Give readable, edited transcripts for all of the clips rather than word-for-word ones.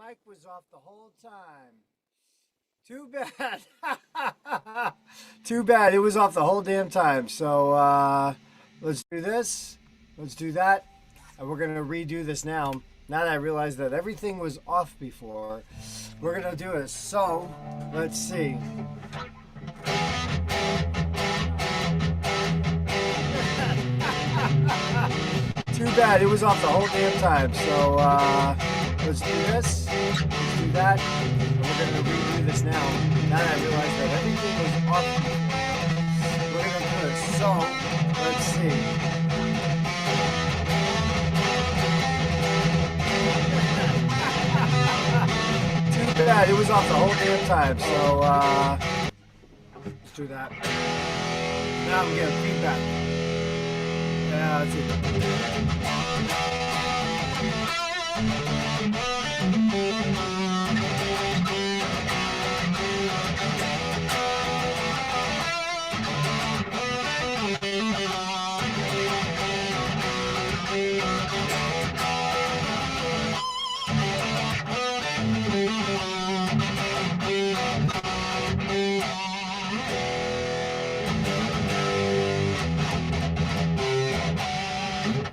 Mic was off the whole time. Too bad. Too bad. It was off the whole damn time. So let's do this. Let's do that. And we're going to redo this now. Now that I realize that everything was off before, we're going to do it. So let's see. Too bad. It was off the whole damn time. So let's do this. Let's do that. And we're going to redo this now. Now that I realize that everything was off. We're going to do this. So let's see. Too bad. It was off the whole damn time. So let's do that. Now I'm getting feedback. Yeah, let's see.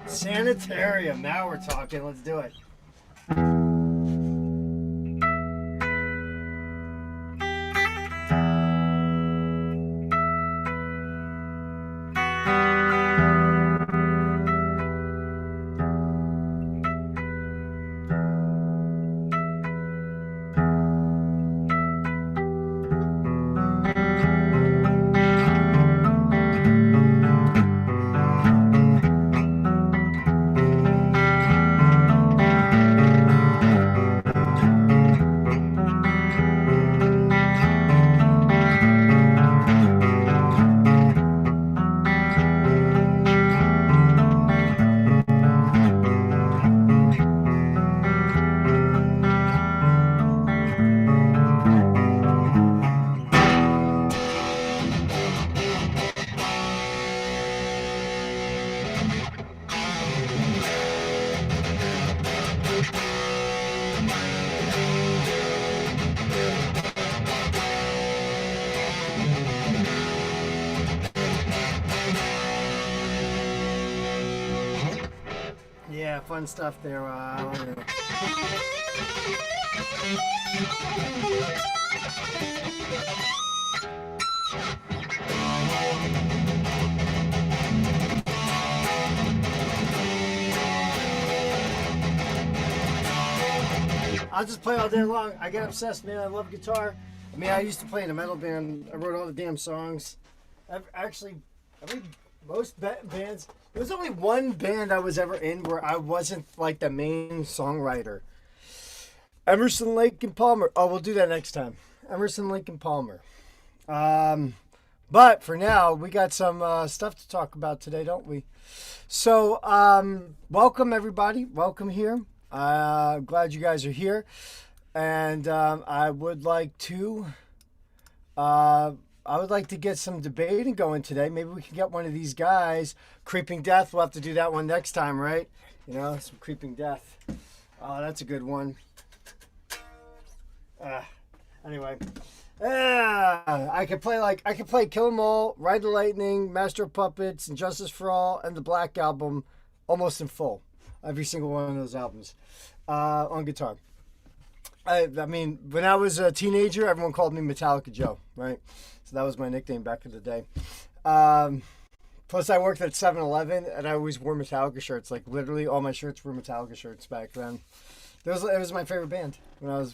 Sanitarium. Now we're talking. Let's do it. Yeah, fun stuff there. I'll just play all day long. I get obsessed, man. I love guitar. I mean, I used to play in a metal band. I wrote all the damn songs. Most bands. There was only one band I was ever in where I wasn't like the main songwriter. Emerson, Lake and Palmer. Oh, we'll do that next time. Emerson, Lake and Palmer. But for now, we got some stuff to talk about today, don't we? So, welcome everybody. Welcome here. Glad you guys are here. And I would like to get some debating going today. Maybe we can get one of these guys. Creeping Death. We'll have to do that one next time, right? You know, some Creeping Death. Oh, that's a good one. Anyway. I could play Kill 'Em All, Ride the Lightning, Master of Puppets, and Justice for All, and the Black Album almost in full. Every single one of those albums on guitar. I mean, when I was a teenager, everyone called me Metallica Joe, right? So that was my nickname back in the day. Plus, I worked at 7-Eleven, and I always wore Metallica shirts. Like, literally, all my shirts were Metallica shirts back then. It was my favorite band. Ever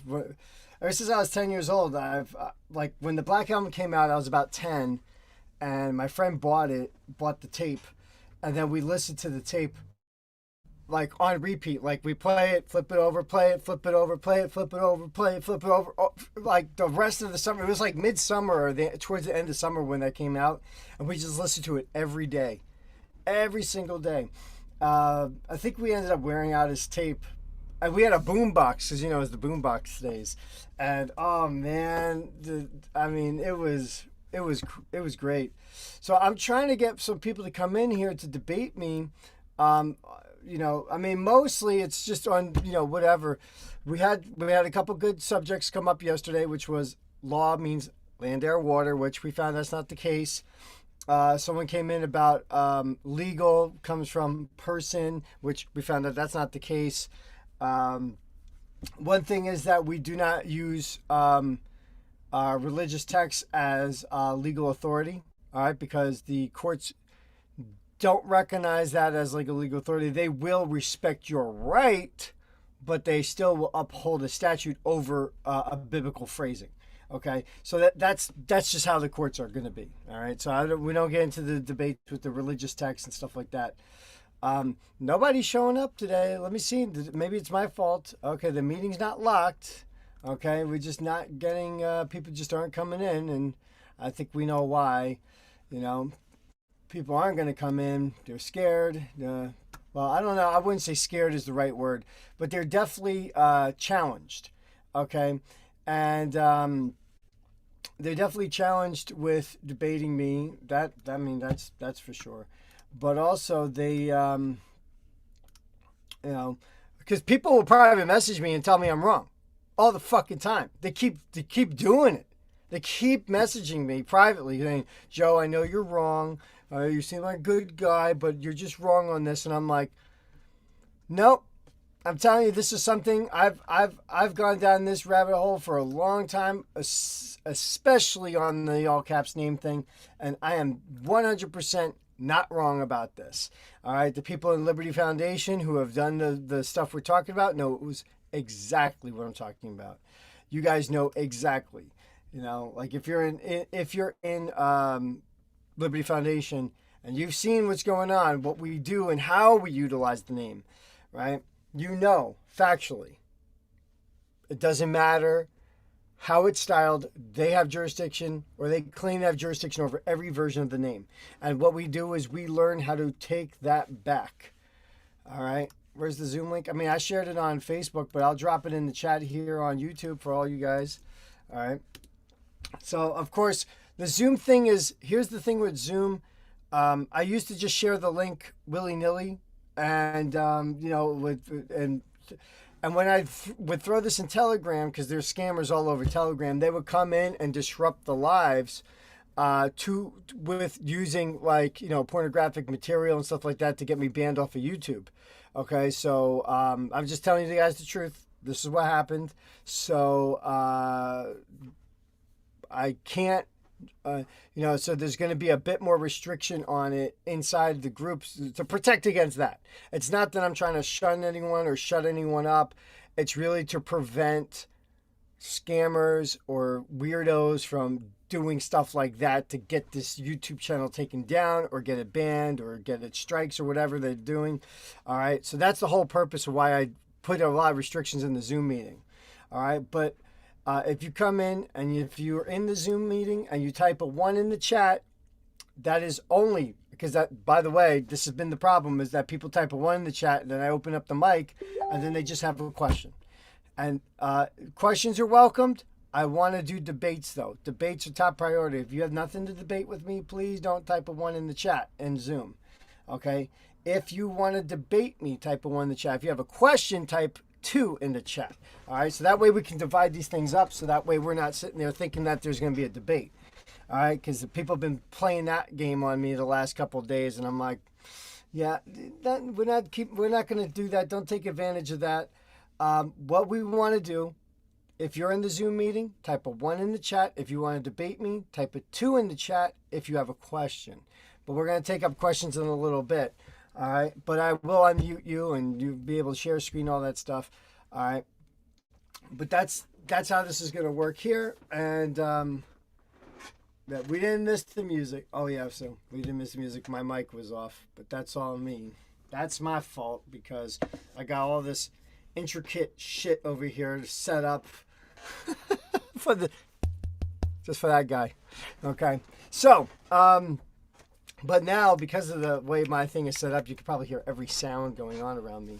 since I was 10 years old, when the Black Album came out, I was about 10, and my friend bought the tape, and then we listened to the tape like on repeat. Like we play it, flip it over, play it, flip it over, play it, flip it over, play it, flip it over. Like the rest of the summer, it was like midsummer or towards the end of summer when that came out, and we just listened to it every day, every single day. I think we ended up wearing out his tape, and we had a boombox because it was the boombox days, and oh man, it was great. So I'm trying to get some people to come in here to debate me. I mean, mostly it's just on, whatever. We had a couple good subjects come up yesterday, which was law means land, air, water, which we found that's not the case. Someone came in about legal comes from person, which we found that that's not the case. One thing is that we do not use religious texts as legal authority, all right, because the courts don't recognize that as like a legal authority. They will respect your right, but they still will uphold a statute over a biblical phrasing. Okay, so that's just how the courts are going to be. All right, so we don't get into the debate with the religious texts and stuff like that. Nobody's showing up today. Let me see. Maybe it's my fault. Okay, the meeting's not locked. Okay, we're just not getting, people just aren't coming in, and I think we know why. People aren't going to come in. They're scared. Well, I don't know. I wouldn't say scared is the right word, but they're definitely challenged. Okay, and they're definitely challenged with debating me. That's for sure. But also they, because people will probably message me and tell me I'm wrong all the fucking time. They keep doing it. They keep messaging me privately saying, Joe, I know you're wrong. You seem like a good guy, but you're just wrong on this. And I'm like, nope. I'm telling you, this is something I've gone down this rabbit hole for a long time, especially on the all caps name thing, and I am 100% not wrong about this. All right, the people in Liberty Foundation who have done the stuff we're talking about know it was exactly what I'm talking about. You guys know exactly. Like if you're in Liberty Foundation and you've seen what's going on, what we do, and how we utilize the name, right? Factually, it doesn't matter how it's styled. They have jurisdiction, or they claim to have jurisdiction over every version of the name. And what we do is we learn how to take that back. All right. Where's the Zoom link? I mean, I shared it on Facebook, but I'll drop it in the chat here on YouTube for all you guys. All right. So, of course, the Zoom thing is, here's the thing with Zoom. I used to just share the link willy-nilly. And and when I would throw this in Telegram, because there's scammers all over Telegram, they would come in and disrupt the lives with using pornographic material and stuff like that to get me banned off of YouTube. Okay, so I'm just telling you guys the truth. This is what happened. So I can't. So there's going to be a bit more restriction on it inside the groups to protect against that. It's not that I'm trying to shun anyone or shut anyone up. It's really to prevent scammers or weirdos from doing stuff like that to get this YouTube channel taken down or get it banned or get it strikes or whatever they're doing. All right. So that's the whole purpose of why I put a lot of restrictions in the Zoom meeting. All right. But if you come in and if you're in the Zoom meeting and you type a 1 in the chat, that is only because that, by the way, this has been the problem, is that people type a 1 in the chat and then I open up the mic and then they just have a question. And questions are welcomed. I want to do debates though. Debates are top priority. If you have nothing to debate with me, please don't type a 1 in the chat in Zoom. Okay? If you want to debate me, type a 1 in the chat. If you have a question, type 2 in the chat. All right, so that way we can divide these things up, so that way we're not sitting there thinking that there's going to be a debate. All right, because people have been playing that game on me the last couple of days, and I'm like, yeah, we're not going to do that. Don't take advantage of that. What we want to do, if you're in the Zoom meeting, type a 1 in the chat. If you want to debate me, type a 2 in the chat if you have a question. But we're going to take up questions in a little bit. All right, but I will unmute you and you'll be able to share screen, all that stuff. All right, but that's how this is going to work here. And that we didn't miss the music. Oh yeah, so we didn't miss the music. My mic was off, but that's all me. That's my fault because I got all this intricate shit over here to set up for that guy. Okay, so but now, because of the way my thing is set up, you can probably hear every sound going on around me.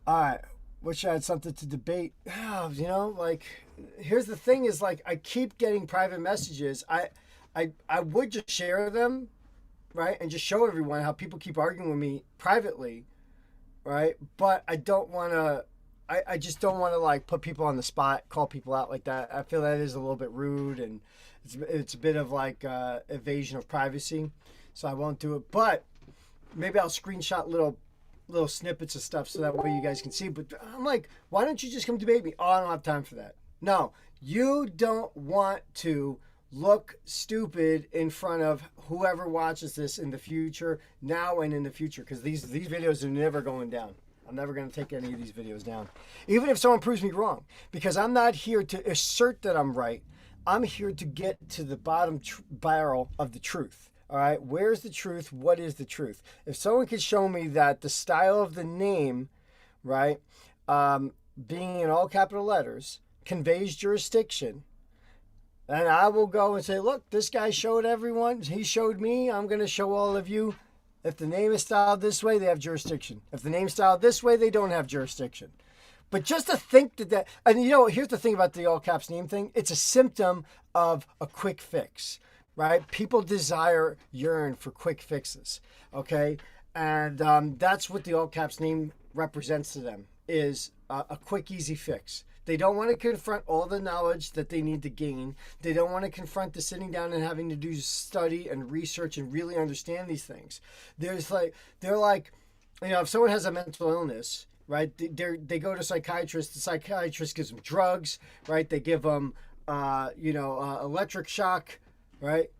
All right. Wish I had something to debate. Here's the thing is, I keep getting private messages. I would just share them, right? And just show everyone how people keep arguing with me privately. right? But I don't want to. I just don't want to like put people on the spot, call people out like that. I feel that is a little bit rude, and it's a bit of like evasion of privacy, so I won't do it. But maybe I'll screenshot little snippets of stuff so that way you guys can see. But I'm like, why don't you just come debate me? Oh, I don't have time for that. No, you don't want to look stupid in front of whoever watches this in the future, now and in the future, because these videos are never going down. I'm never going to take any of these videos down, even if someone proves me wrong, because I'm not here to assert that I'm right. I'm here to get to the bottom barrel of the truth. All right, where's the truth? What is the truth? If someone could show me that the style of the name, right, being in all capital letters, conveys jurisdiction, then I will go and say, look, this guy showed everyone. He showed me. I'm going to show all of you. If the name is styled this way, they have jurisdiction. If the name's styled this way, they don't have jurisdiction. But just to think that, and you know, here's the thing about the all caps name thing. It's a symptom of a quick fix, right? People yearn for quick fixes, okay? And that's what the all caps name represents to them, is a quick, easy fix. They don't want to confront all the knowledge that they need to gain. They don't want to confront the sitting down and having to do study and research and really understand these things. They're like, you know, if someone has a mental illness, right? They go to a psychiatrist. The psychiatrist gives them drugs, right? They give them, electric shock, right?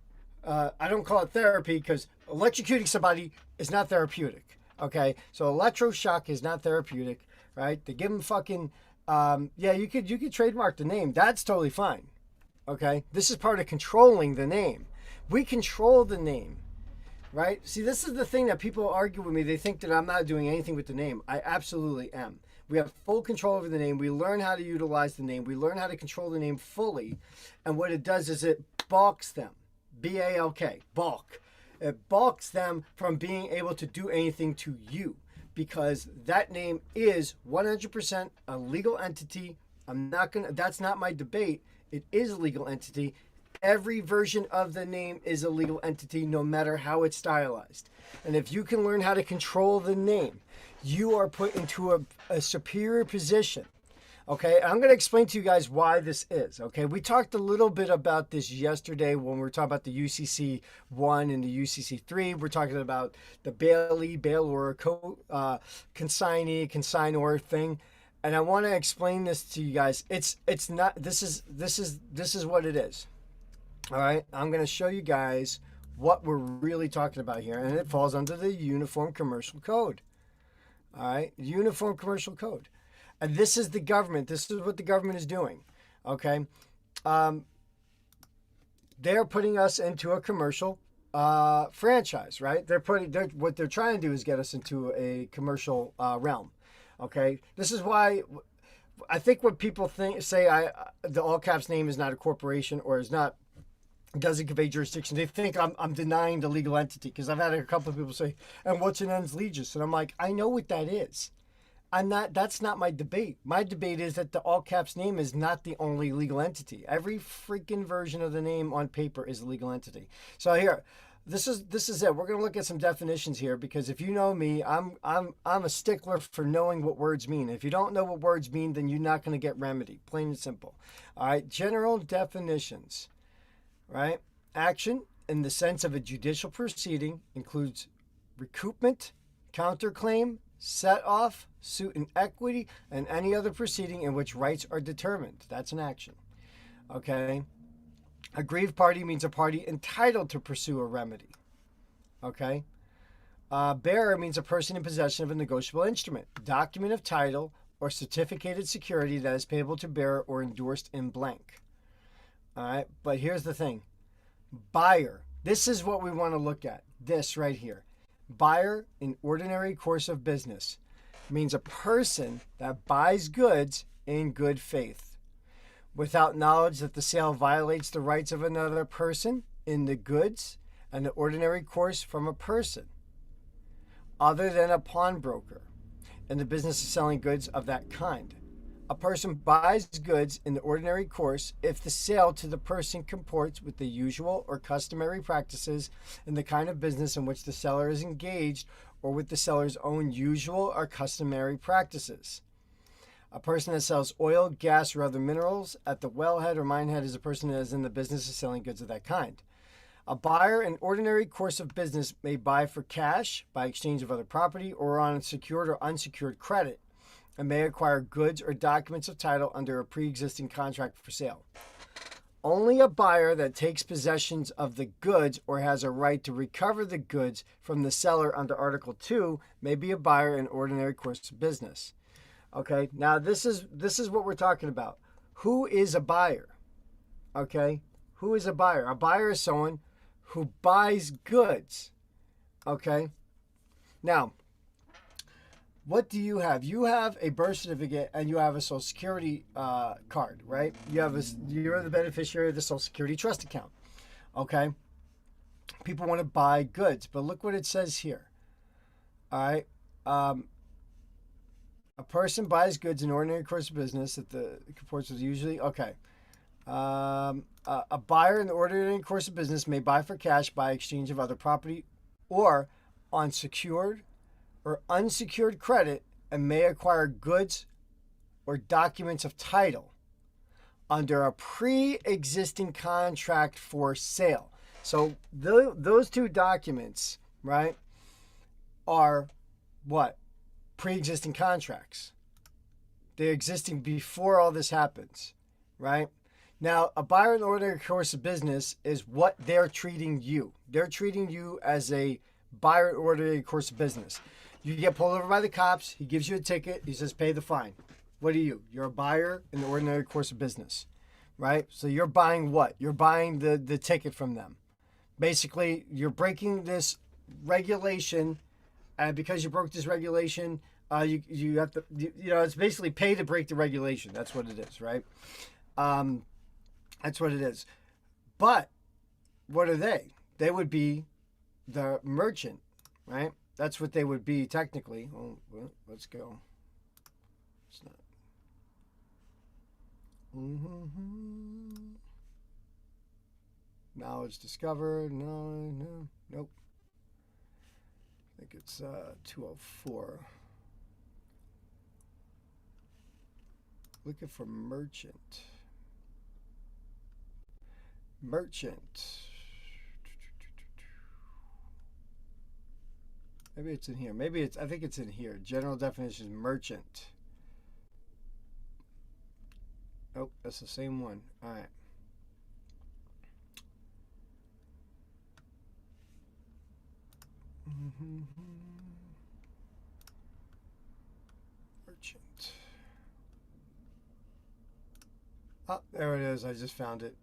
I don't call it therapy because electrocuting somebody is not therapeutic. Okay, so electroshock is not therapeutic, right? They give them fucking. You could trademark the name. That's totally fine. Okay? This is part of controlling the name. We control the name, right? See, this is the thing that people argue with me. They think that I'm not doing anything with the name. I absolutely am. We have full control over the name. We learn how to utilize the name. We learn how to control the name fully. And what it does is it balks them. B-A-L-K. Balk. It balks them from being able to do anything to you, because that name is 100% a legal entity. That's not my debate. It is a legal entity. Every version of the name is a legal entity, no matter how it's stylized. And if you can learn how to control the name, you are put into a superior position. Okay, I'm going to explain to you guys why this is. Okay, we talked a little bit about this yesterday when we were talking about the UCC 1 and the UCC 3. We're talking about the bailor, consignee, consignor thing, and I want to explain this to you guys. It's not. This is what it is. All right, I'm going to show you guys what we're really talking about here, and it falls under the Uniform Commercial Code. All right, Uniform Commercial Code. And this is the government. This is what the government is doing. Okay. They're putting us into a commercial franchise, right? What they're trying to do is get us into a commercial realm. Okay. This is why I think what people say the all caps name is not a corporation or doesn't convey jurisdiction. They think I'm denying the legal entity, because I've had a couple of people say, and what's an ens legis? And I'm like, I know what that is. That's not my debate. My debate is that the all caps name is not the only legal entity. Every freaking version of the name on paper is a legal entity. So here, this is it. We're going to look at some definitions here, because if you know me, I'm a stickler for knowing what words mean. If you don't know what words mean, then you're not going to get remedy. Plain and simple. All right. General definitions. Right? Action in the sense of a judicial proceeding includes recoupment, counterclaim, set off, suit in equity, and any other proceeding in which rights are determined. That's an action. Okay. Aggrieved party means a party entitled to pursue a remedy. Okay. Bearer means a person in possession of a negotiable instrument, document of title, or certificated security that is payable to bearer or endorsed in blank. All right. But here's the thing. Buyer. This is what we want to look at. This right here. Buyer in ordinary course of business means a person that buys goods in good faith, without knowledge that the sale violates the rights of another person in the goods and the ordinary course from a person other than a pawnbroker in the business of selling goods of that kind. A person buys goods in the ordinary course if the sale to the person comports with the usual or customary practices in the kind of business in which the seller is engaged, or with the seller's own usual or customary practices. A person that sells oil, gas, or other minerals at the wellhead or minehead is a person that is in the business of selling goods of that kind. A buyer in ordinary course of business may buy for cash by exchange of other property or on secured or unsecured credit, and may acquire goods or documents of title under a pre-existing contract for sale. Only a buyer that takes possession of the goods or has a right to recover the goods from the seller under Article 2 may be a buyer in ordinary course of business. Okay, now this is what we're talking about. Who is a buyer? Okay, who is a buyer? A buyer is someone who buys goods. Okay, now, what do you have? You have a birth certificate and you have a Social Security card, right? You're the beneficiary of the Social Security trust account. Okay, people want to buy goods, but look what it says here. All right, a person buys goods in ordinary course of business that the comports with usually okay. A buyer in the ordinary course of business may buy for cash by exchange of other property or on secured or unsecured credit, and may acquire goods or documents of title under a pre-existing contract for sale. So those two documents, right, are what? Pre-existing contracts. They're existing before all this happens, right? Now, a buyer in the ordinary course of business is what they're treating you. They're treating you as a buyer in the ordinary course of business. You get pulled over by the cops. He gives you a ticket. He says, pay the fine. What are you? You're a buyer in the ordinary course of business, right? So you're buying what? You're buying the ticket from them. Basically, you're breaking this regulation, and because you broke this regulation, you have to, it's basically pay to break the regulation. That's what it is, right? That's what it is. But what are they? They would be the merchant, right? That's what they would be technically. Oh, well, let's go. It's not. Knowledge discovered. Nope. I think it's 204. Looking for merchant. Maybe it's in here. I think it's in here. General definition is merchant. Oh, that's the same one. All right. Merchant. Oh, there it is. I just found it.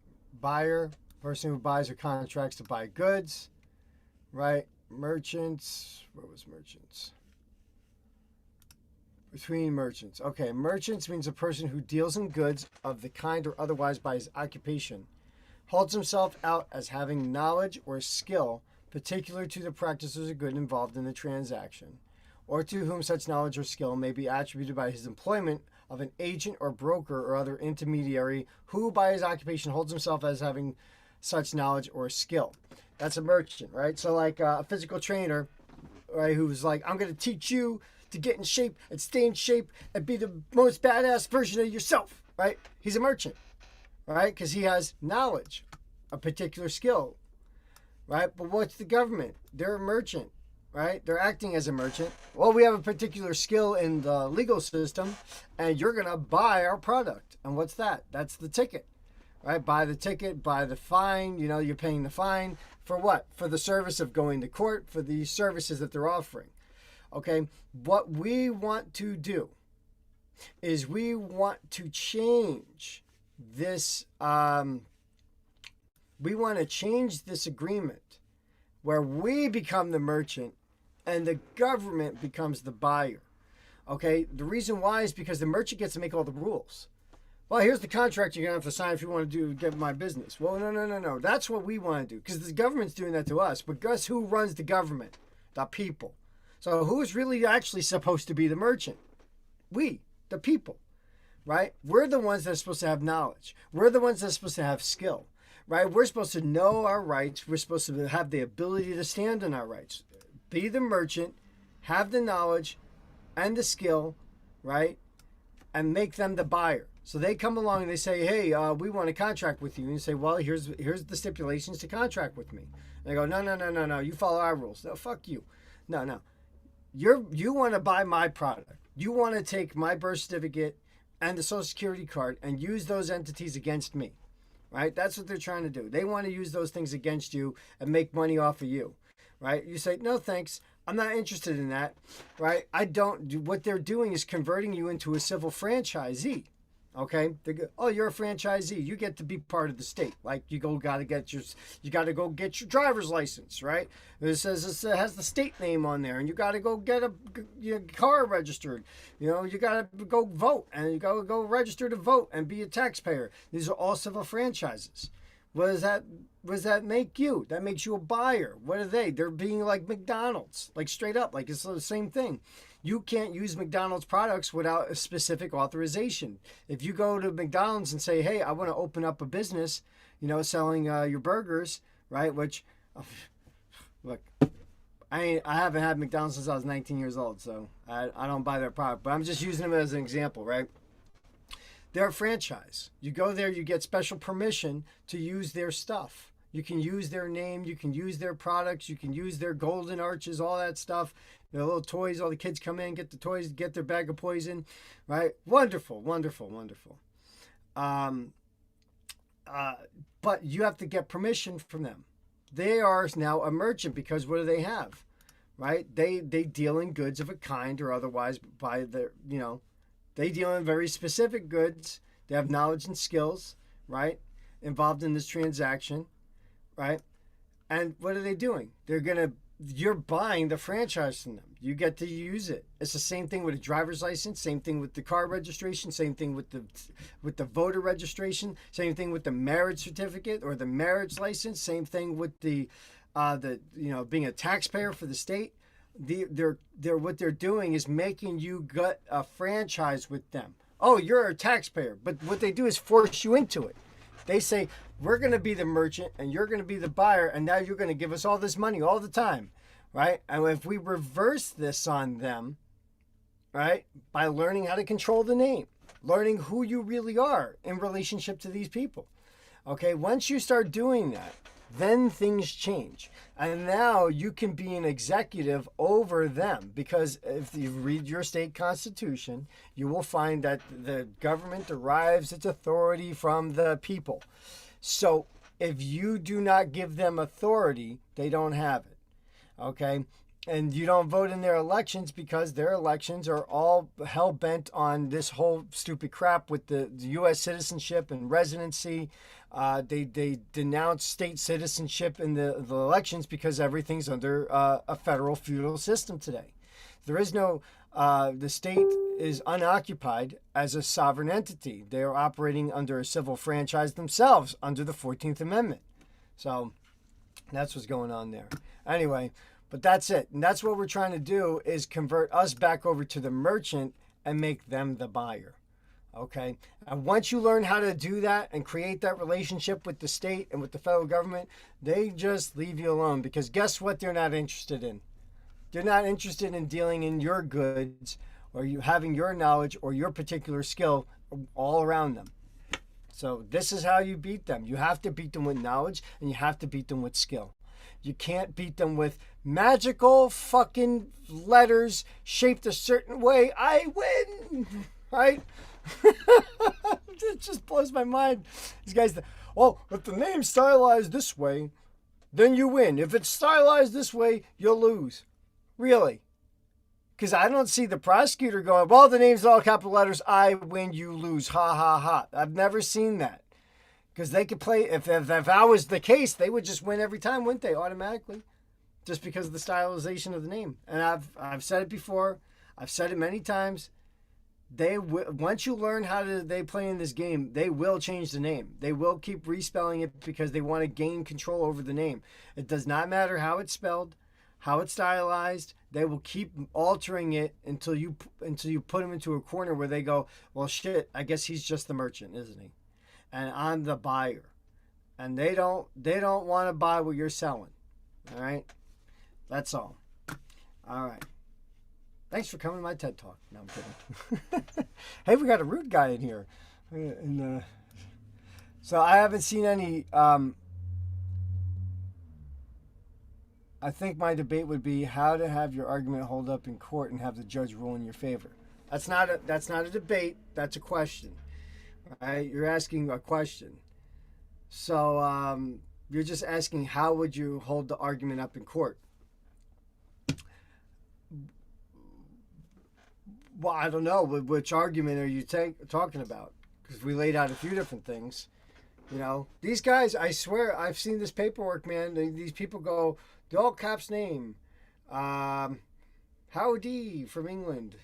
Buyer, person who buys or contracts to buy goods, right? Merchants. Where was merchants? Between merchants. Okay, merchants means a person who deals in goods of the kind or otherwise by his occupation, holds himself out as having knowledge or skill particular to the practices of good involved in the transaction, or to whom such knowledge or skill may be attributed by his employment of an agent or broker or other intermediary who by his occupation holds himself as having such knowledge or skill. That's a merchant, right? So like a physical trainer, right, who's like, I'm going to teach you to get in shape and stay in shape and be the most badass version of yourself, right? He's a merchant, right? Because he has knowledge, a particular skill, right? But what's the government? They're a merchant, right? They're acting as a merchant. Well, we have a particular skill in the legal system, and you're going to buy our product. And what's that? That's the ticket, right? Buy the ticket, buy the fine. You're paying the fine for what? For the service of going to court, for the services that they're offering. Okay, what we want to do is we want to change this. We want to change this agreement where we become the merchant and the government becomes the buyer. Okay, the reason why is because the merchant gets to make all the rules. Well, here's the contract you're going to have to sign if you want to get my business. Well, no. That's what we want to do because the government's doing that to us. But guess who runs the government? The people. So who's really actually supposed to be the merchant? We, the people, right? We're the ones that are supposed to have knowledge. We're the ones that are supposed to have skill, right? We're supposed to know our rights. We're supposed to have the ability to stand on our rights. Be the merchant, have the knowledge and the skill, right? And make them the buyer. So they come along and they say, hey, we want to contract with you. And you say, well, here's the stipulations to contract with me. And they go, no, you follow our rules. No, fuck you. No. You want to buy my product. You want to take my birth certificate and the Social Security card and use those entities against me, right? That's what they're trying to do. They want to use those things against you and make money off of you, right? You say, no, thanks. I'm not interested in that, right? What they're doing is converting you into a civil franchisee. Okay, oh, you're a franchisee. You get to be part of the state. Like you got to go get your driver's license, right? It says it has the state name on there, and you got to go get your car registered. You got to go vote, and you got to go register to vote and be a taxpayer. These are all civil franchises. What does that make you? That makes you a buyer. What are they? They're being like McDonald's, like straight up, like it's the same thing. You can't use McDonald's products without a specific authorization. If you go to McDonald's and say, hey, I want to open up a business, selling your burgers, right? Which, look, I haven't had McDonald's since I was 19 years old, so I don't buy their product. But I'm just using them as an example, right? They're a franchise. You go there, you get special permission to use their stuff. You can use their name, you can use their products, you can use their golden arches, all that stuff. Their little toys, all the kids come in, get the toys, get their bag of poison, right? Wonderful. But you have to get permission from them. They are now a merchant because what do they have, right? They deal in goods of a kind or otherwise by their, they deal in very specific goods. They have knowledge and skills, right? Involved in this transaction, right? And what are they doing? You're buying the franchise from them. You get to use it. It's the same thing with a driver's license, same thing with the car registration, same thing with the voter registration, same thing with the marriage certificate or the marriage license, same thing with the being a taxpayer for the state. What they're doing is making you get a franchise with them. Oh, you're a taxpayer, but what they do is force you into it. They say, we're going to be the merchant and you're going to be the buyer, and now you're going to give us all this money all the time, right? And if we reverse this on them, right, by learning how to control the name, learning who you really are in relationship to these people, okay, once you start doing that, then things change. And now you can be an executive over them, because if you read your state constitution, you will find that the government derives its authority from the people. So if you do not give them authority, they don't have it. Okay? And you don't vote in their elections because their elections are all hell-bent on this whole stupid crap with the U.S. citizenship and residency. They denounce state citizenship in the elections because everything's under a federal feudal system today. There is no, the state is unoccupied as a sovereign entity. They are operating under a civil franchise themselves under the 14th Amendment. So that's what's going on there. Anyway, but that's it. And that's what we're trying to do, is convert us back over to the merchant and make them the buyer. Okay? And once you learn how to do that and create that relationship with the state and with the federal government, they just leave you alone, because guess what they're not interested in? They're not interested in dealing in your goods or you having your knowledge or your particular skill all around them. So this is how you beat them. You have to beat them with knowledge, and you have to beat them with skill. You can't beat them with magical fucking letters shaped a certain way. I win, right? It just blows my mind. These guys, if the name's stylized this way, then you win. If it's stylized this way, you'll lose. Really? Because I don't see the prosecutor going, well, the name's all capital letters, I win, you lose, ha, ha, ha. I've never seen that. Because they could play, if that was the case, they would just win every time, wouldn't they, automatically? Just because of the stylization of the name. And I've said it before. I've said it many times. Once you learn how they play in this game, they will change the name. They will keep respelling it because they want to gain control over the name. It does not matter how it's spelled, how it's stylized. They will keep altering it until you put them into a corner where they go, well, shit, I guess he's just the merchant, isn't he? And I'm the buyer. And they don't want to buy what you're selling. All right? That's all. All right. Thanks for coming to my TED Talk. No, I'm kidding. Hey, we got a rude guy in here. So I haven't seen any. I think my debate would be how to have your argument hold up in court and have the judge rule in your favor. That's not a debate. That's a question. Right? You're asking a question. So you're just asking how would you hold the argument up in court. Well, I don't know. Which argument are you talking about? Because we laid out a few different things. You know, these guys, I swear, I've seen this paperwork, man. These people go, the all caps name, Howdy from England.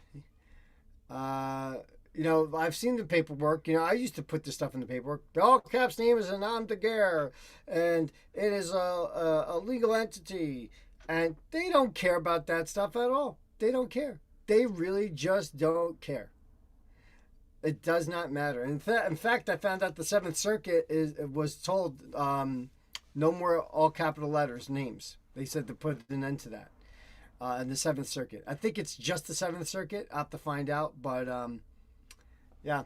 You know, I've seen the paperwork. You know, I used to put this stuff in the paperwork. The all caps name is a nom de guerre, and it is a legal entity. And they don't care about that stuff at all. They don't care. They really just don't care. It does not matter. In fact, I found out the Seventh Circuit was told no more all capital letters names. They said to put an end to that in the Seventh Circuit. I think it's just the Seventh Circuit. I'll have to find out. But yeah,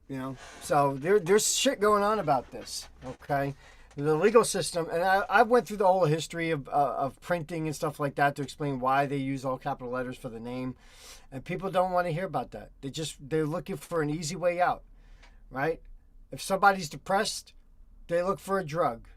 you know. So there's shit going on about this. Okay. The legal system, and I went through the whole history of printing and stuff like that to explain why they use all capital letters for the name, and people don't want to hear about that. They're looking for an easy way out, right? If somebody's depressed, they look for a drug,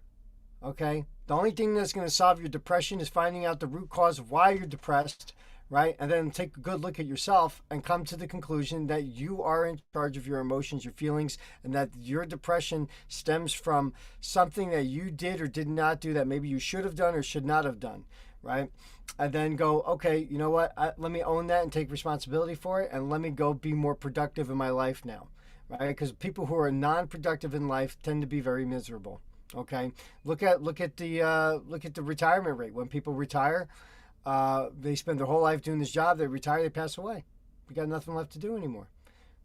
okay? The only thing that's going to solve your depression is finding out the root cause of why you're depressed, right? And then take a good look at yourself and come to the conclusion that you are in charge of your emotions, your feelings, and that your depression stems from something that you did or did not do that maybe you should have done or should not have done, right? And then go, okay, you know what? Let me own that and take responsibility for it, and let me go be more productive in my life now, right? Because people who are non-productive in life tend to be very miserable. Okay, look at the retirement rate. When people retire, they spend their whole life doing this job. They retire, they pass away. We got nothing left to do anymore,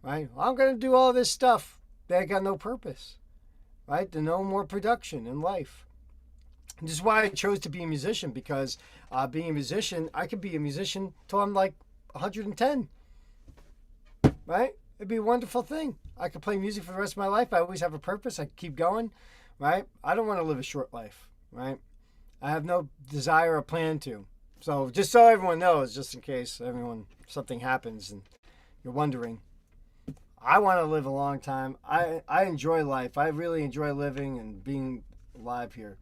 right? Well, I'm going to do all this stuff. They got no purpose, right? There's no more production in life. And this is why I chose to be a musician, because being a musician, I could be a musician till I'm like 110, right? It'd be a wonderful thing. I could play music for the rest of my life. I always have a purpose. I keep going, right? I don't want to live a short life, right? I have no desire or plan to. So just so everyone knows, just in case something happens and you're wondering, I want to live a long time. I enjoy life. I really enjoy living and being alive here.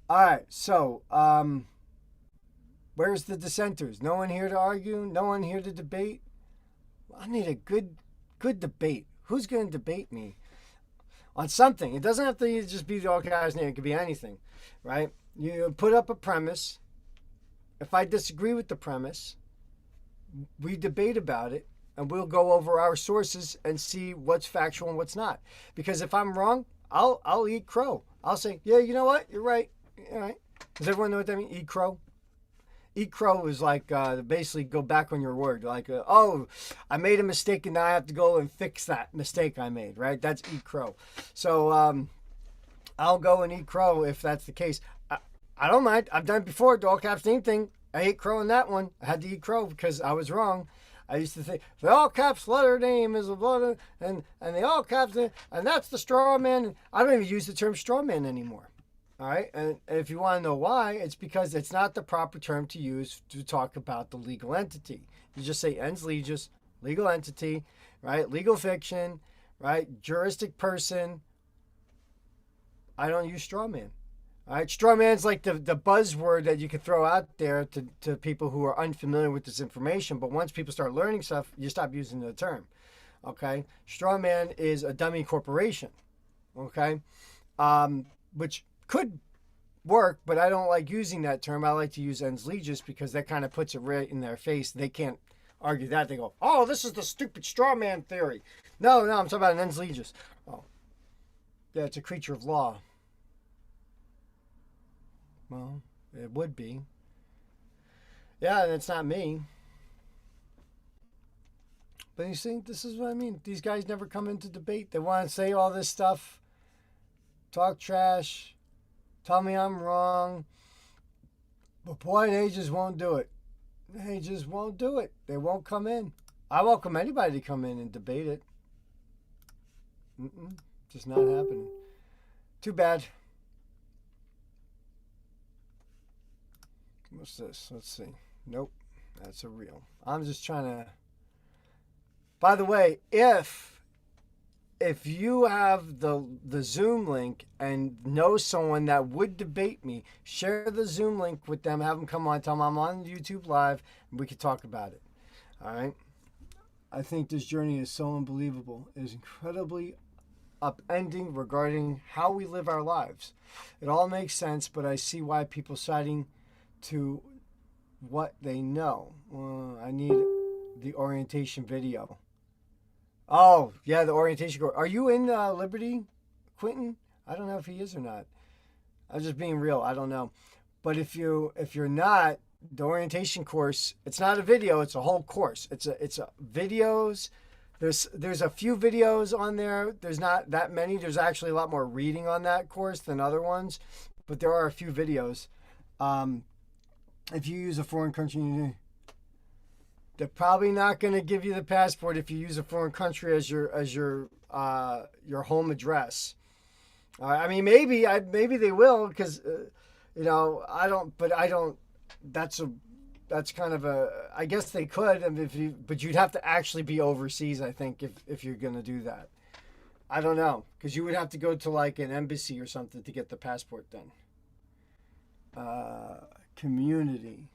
All right, so where's the dissenters? No one here to argue? No one here to debate? I need a good debate. Who's going to debate me on something? It doesn't have to just be the all guy's name. It could be anything, right? You put up a premise. If I disagree with the premise, we debate about it, and we'll go over our sources and see what's factual and what's not. Because if I'm wrong, I'll eat crow. I'll say, yeah, you know what? You're right. All right. Does everyone know what that means? Eat crow? Eat crow is like basically go back on your word. Like, oh, I made a mistake and now I have to go and fix that mistake I made, right? That's eat crow. So I'll go and eat crow if that's the case. I don't mind. I've done it before. The all caps name thing. I ate crow in that one. I had to eat crow because I was wrong. I used to think the all caps letter name is a blood and the all caps and that's the straw man. I don't even use the term straw man anymore. All right, and if you want to know why, it's because it's not the proper term to use to talk about the legal entity. You just say ens legis, legal entity, right? Legal fiction, right? Juristic person. I don't use straw man. All right, straw man's like the buzzword that you can throw out there to people who are unfamiliar with this information. But once people start learning stuff, you stop using the term. Okay, straw man is a dummy corporation. Okay, which could work, but I don't like using that term. I like to use ens legis because that kind of puts it right in their face. They can't argue that. They go, oh, this is the stupid straw man theory. No, I'm talking about an ens legis. Oh, yeah, it's a creature of law. Well, it would be. Yeah, and it's not me. But you see, this is what I mean. These guys never come into debate. They want to say all this stuff, talk trash, tell me I'm wrong. But boy, they just won't do it. They just won't do it. They won't come in. I welcome anybody to come in and debate it. Just not happening. Too bad. What's this? Let's see. Nope. That's a real. I'm just trying to. By the way, if you have the Zoom link and know someone that would debate me, share the Zoom link with them, have them come on, tell them I'm on YouTube Live, and we could talk about it. All right? I think this journey is so unbelievable. It is incredibly upending regarding how we live our lives. It all makes sense, but I see why people citing to what they know. I need the orientation video. Oh, yeah, the orientation. Are you in Liberty, Quentin? I don't know if he is or not. I'm just being real. I don't know. But if you're not, the orientation course, it's not a video, it's a whole course. It's a videos. There's a few videos on there. There's not that many. There's actually a lot more reading on that course than other ones, but there are a few videos. If you use a foreign country, they're probably not going to give you the passport if you use a foreign country as your home address. I mean, maybe they will, because I don't. That's kind of a. I guess they could, but you'd have to actually be overseas, I think, if you're going to do that. I don't know, because you would have to go to like an embassy or something to get the passport done. Community.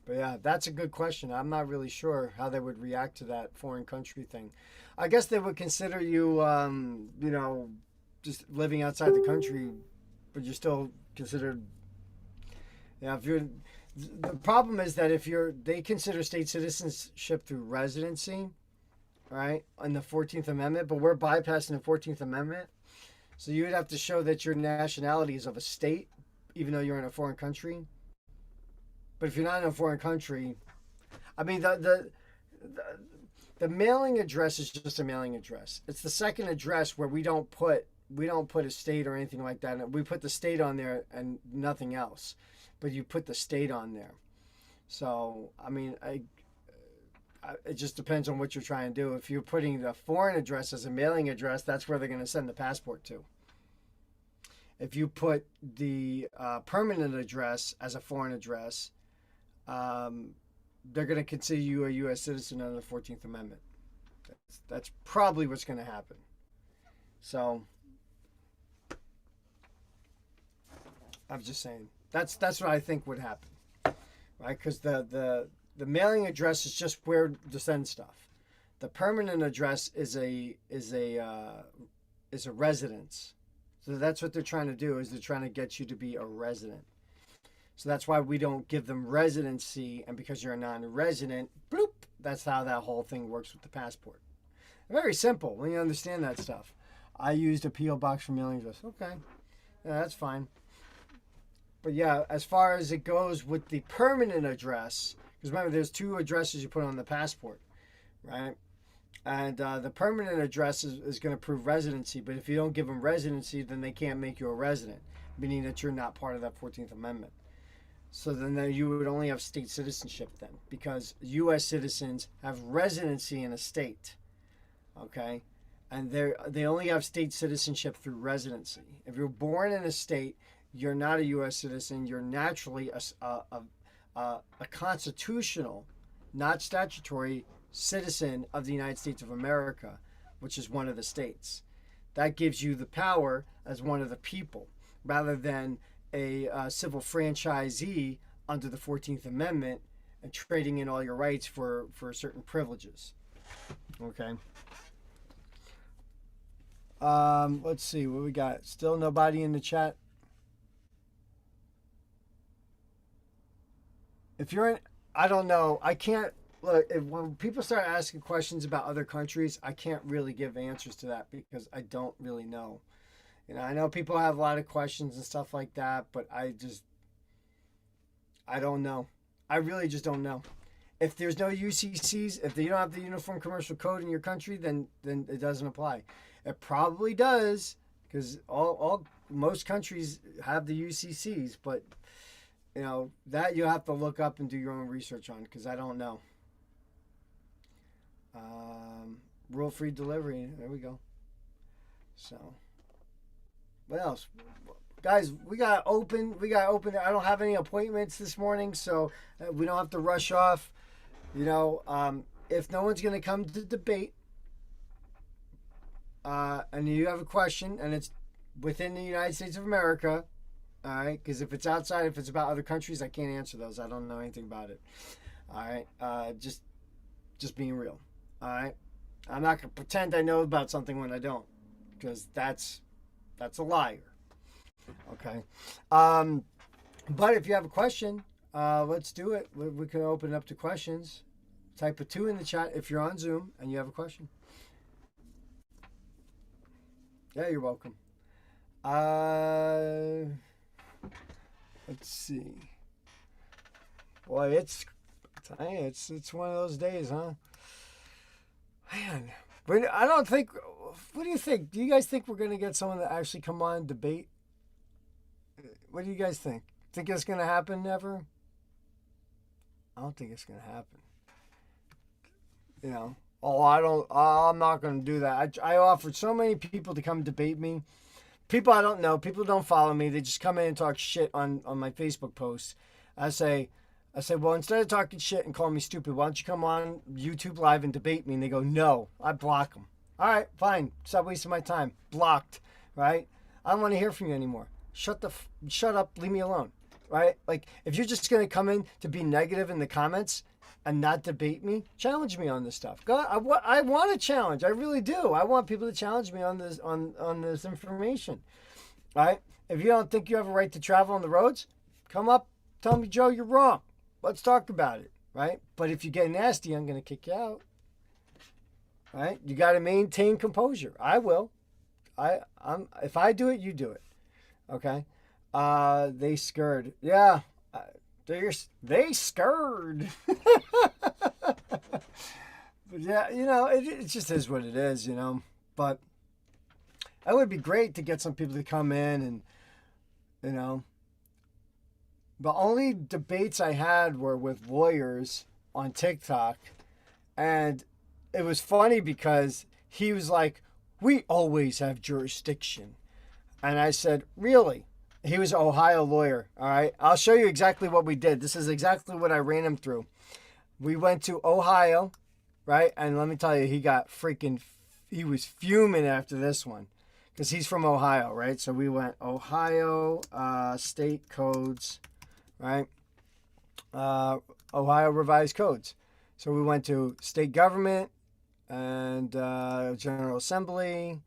But yeah, that's a good question. I'm not really sure how they would react to that foreign country thing. I guess they would consider you, just living outside the country, but you're still considered. Yeah, the problem is that they consider state citizenship through residency, right, in the 14th Amendment, but we're bypassing the 14th Amendment. So you would have to show that your nationality is of a state, even though you're in a foreign country. But if you're not in a foreign country, I mean, the mailing address is just a mailing address. It's the second address where we don't put a state or anything like that. We put the state on there and nothing else, but you put the state on there. So I mean, it just depends on what you're trying to do. If you're putting the foreign address as a mailing address, that's where they're going to send the passport to. If you put the permanent address as a foreign address, they're going to consider you a U.S. citizen under the 14th Amendment. That's probably what's going to happen. So, I'm just saying. That's what I think would happen, right? Because the mailing address is just where to send stuff. The permanent address is a residence. So that's what they're trying to do, is they're trying to get you to be a resident. So that's why we don't give them residency, and because you're a non-resident, bloop, that's how that whole thing works with the passport. Very simple when you understand that stuff. I used a P.O. box for mailing address. Okay, yeah, that's fine. But yeah, as far as it goes with the permanent address, because remember, there's two addresses you put on the passport, right? And the permanent address is going to prove residency, but if you don't give them residency, then they can't make you a resident, meaning that you're not part of that 14th Amendment. So then you would only have state citizenship then, because U.S. citizens have residency in a state, okay? And they only have state citizenship through residency. If you're born in a state, you're not a U.S. citizen. You're naturally a constitutional, not statutory, citizen of the United States of America, which is one of the states. That gives you the power as one of the people, rather than a civil franchisee under the 14th Amendment and trading in all your rights for certain privileges. Okay. Let's see what we got. Still nobody in the chat. If you're in, I don't know. I can't look. When people start asking questions about other countries, I can't really give answers to that because I don't really know. You know, I know people have a lot of questions and stuff like that, but I don't know. I really just don't know. If there's no UCCs, if you don't have the Uniform Commercial Code in your country, then it doesn't apply. It probably does, because most countries have the UCCs, but that you have to look up and do your own research on because I don't know. Rule free delivery. There we go. So, what else? Guys, we got open. I don't have any appointments this morning, so we don't have to rush off. If no one's going to come to debate, and you have a question, and it's within the United States of America, all right? Because if it's outside, if it's about other countries, I can't answer those. I don't know anything about it. All right, just being real. All right, I'm not gonna pretend I know about something when I don't, because that's a liar. Okay, but if you have a question, let's do it. We can open it up to questions. Type a 2 in the chat if you're on Zoom and you have a question. Yeah, you're welcome. Let's see. Boy, it's one of those days, huh? Man, but I don't think. What do you think? Do you guys think we're gonna get someone to actually come on and debate? What do you guys think? Think it's gonna happen? Never. I don't think it's gonna happen. I don't. I'm not gonna do that. I offered so many people to come debate me. People I don't know. People don't follow me. They just come in and talk shit on my Facebook posts. I say, well, instead of talking shit and calling me stupid, why don't you come on YouTube Live and debate me? And they go, no. I block them. All right, fine. Stop wasting my time. Blocked, right? I don't want to hear from you anymore. Shut up. Leave me alone, right? Like, if you're just going to come in to be negative in the comments and not debate me, challenge me on this stuff. God, I want a challenge. I really do. I want people to challenge me on this on this information, right? If you don't think you have a right to travel on the roads, come up, tell me, Joe, you're wrong. Let's talk about it, right? But if you get nasty, I'm going to kick you out, right? You got to maintain composure. I will. If I do it, you do it, okay? They scared. Yeah, they scared. But yeah, it just is what it is, But it would be great to get some people to come in and, The only debates I had were with lawyers on TikTok. And it was funny because he was like, we always have jurisdiction. And I said, really? He was an Ohio lawyer, all right? I'll show you exactly what we did. This is exactly what I ran him through. We went to Ohio, right? And let me tell you, he was fuming after this one because he's from Ohio, right? So we went Ohio state codes, right? Ohio revised codes. So we went to state government and General Assembly.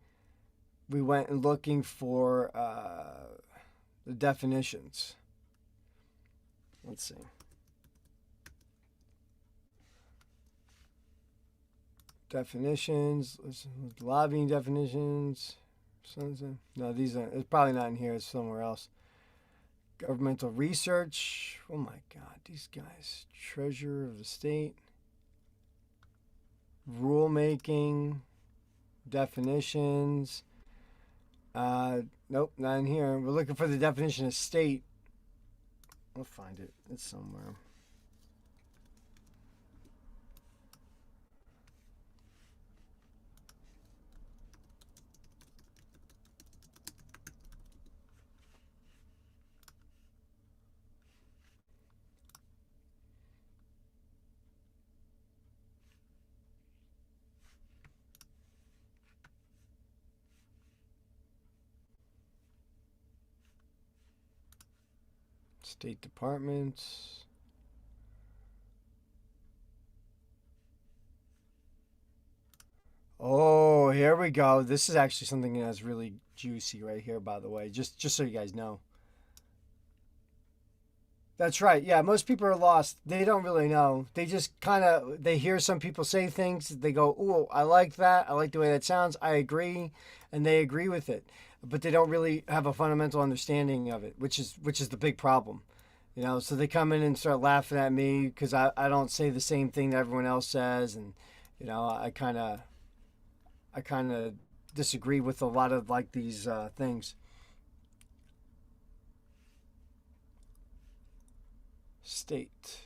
We went and looking for the definitions. Let's see. Definitions. Lobbying definitions. No, these are. It's probably not in here. It's somewhere else. Governmental research. Oh my God, these guys. Treasurer of the state. Rulemaking. Definitions. Nope, not in here. We're looking for the definition of state. We'll find it. It's somewhere. State departments. Oh, here we go. This is actually something that's really juicy right here, by the way. Just so you guys know. That's right. Yeah, most people are lost. They don't really know. They just they hear some people say things. They go, "Ooh, I like that. I like the way that sounds. I agree," and they agree with it. But they don't really have a fundamental understanding of it, which is the big problem. So they come in and start laughing at me because I don't say the same thing that everyone else says, and I kind of disagree with a lot of like these things. State.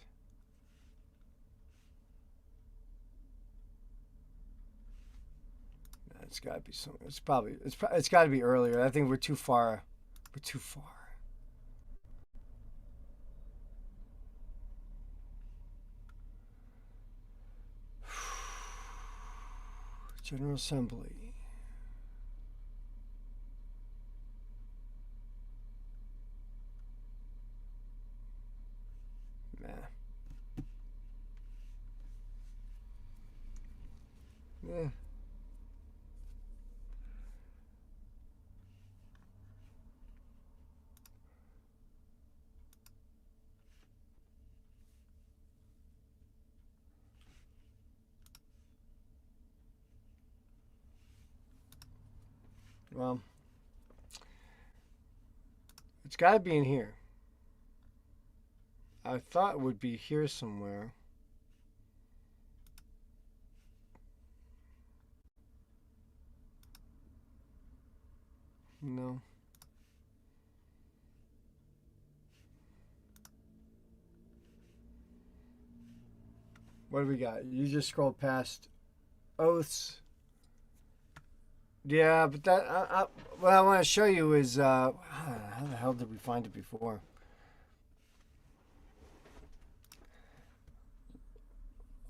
It's got to be something. It's got to be earlier. I think we're too far. We're too far. General Assembly. Nah. Yeah. Well, it's got to be in here. I thought it would be here somewhere. No. What do we got? You just scrolled past oaths. Yeah, but that what I want to show you is how the hell did we find it before?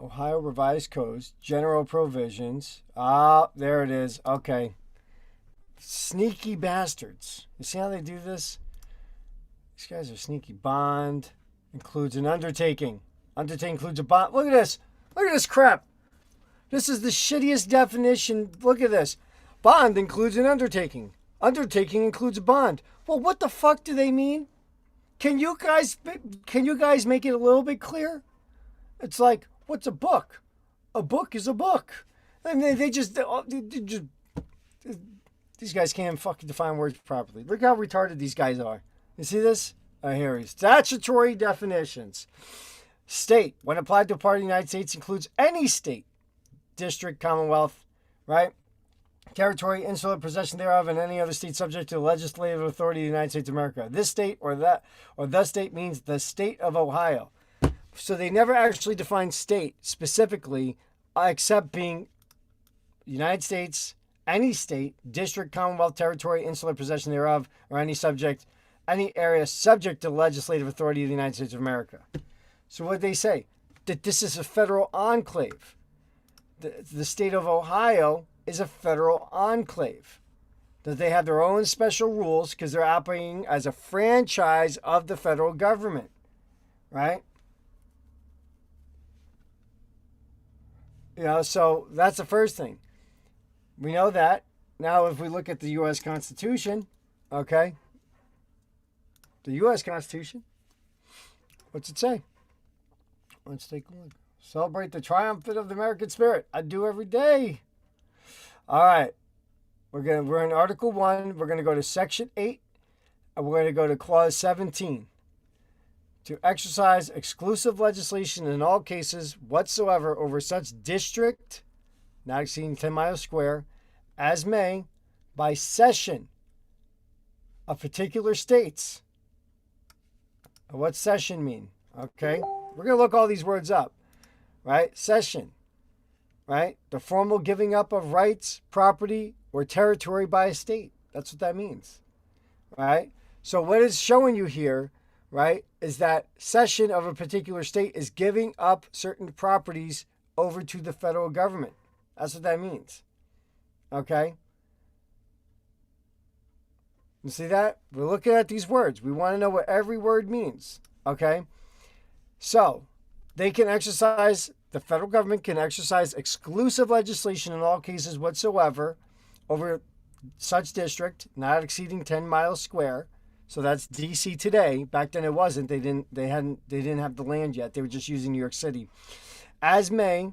Ohio Revised Codes, General Provisions. Ah, there it is. Okay. Sneaky bastards. You see how they do this? These guys are sneaky. Bond includes an undertaking. Undertaking includes a bond. Look at this. Look at this crap. This is the shittiest definition. Look at this. Bond includes an undertaking. Undertaking includes a bond. Well, what the fuck do they mean? Can you guys make it a little bit clear? It's like, what's a book? A book is a book. And they just these guys can't fucking define words properly. Look how retarded these guys are. You see this? Here it is. Statutory definitions. State, when applied to a part of the United States, includes any state, district, commonwealth, right? Territory, insular possession thereof, and any other state subject to the legislative authority of the United States of America. This state or the state means the state of Ohio. So they never actually define state specifically, except being United States, any state, district, commonwealth, territory, insular possession thereof, or any area subject to the legislative authority of the United States of America. So what they say? That this is a federal enclave. The state of Ohio is a federal enclave. That they have their own special rules because they're operating as a franchise of the federal government. Right? So that's the first thing. We know that. Now, if we look at the U.S. Constitution, okay? The U.S. Constitution, what's it say? Let's take a look. Celebrate the triumph of the American spirit. I do every day. All right. We're in Article 1. We're going to go to Section 8. And we're going to go to Clause 17. To exercise exclusive legislation in all cases whatsoever over such district, not exceeding 10 miles square, as may, by cession of particular states. What's cession mean? Okay. We're going to look all these words up. Right? Cession. Right? The formal giving up of rights, property, or territory by a state. That's what that means. Right? So what it's showing you here, right, is that cession of a particular state is giving up certain properties over to the federal government. That's what that means. Okay? You see that? We're looking at these words. We want to know what every word means. Okay? So, the federal government can exercise exclusive legislation in all cases whatsoever over such district, not exceeding 10 miles square. So that's DC today. Back then it wasn't. They didn't have the land yet. They were just using New York City. As may,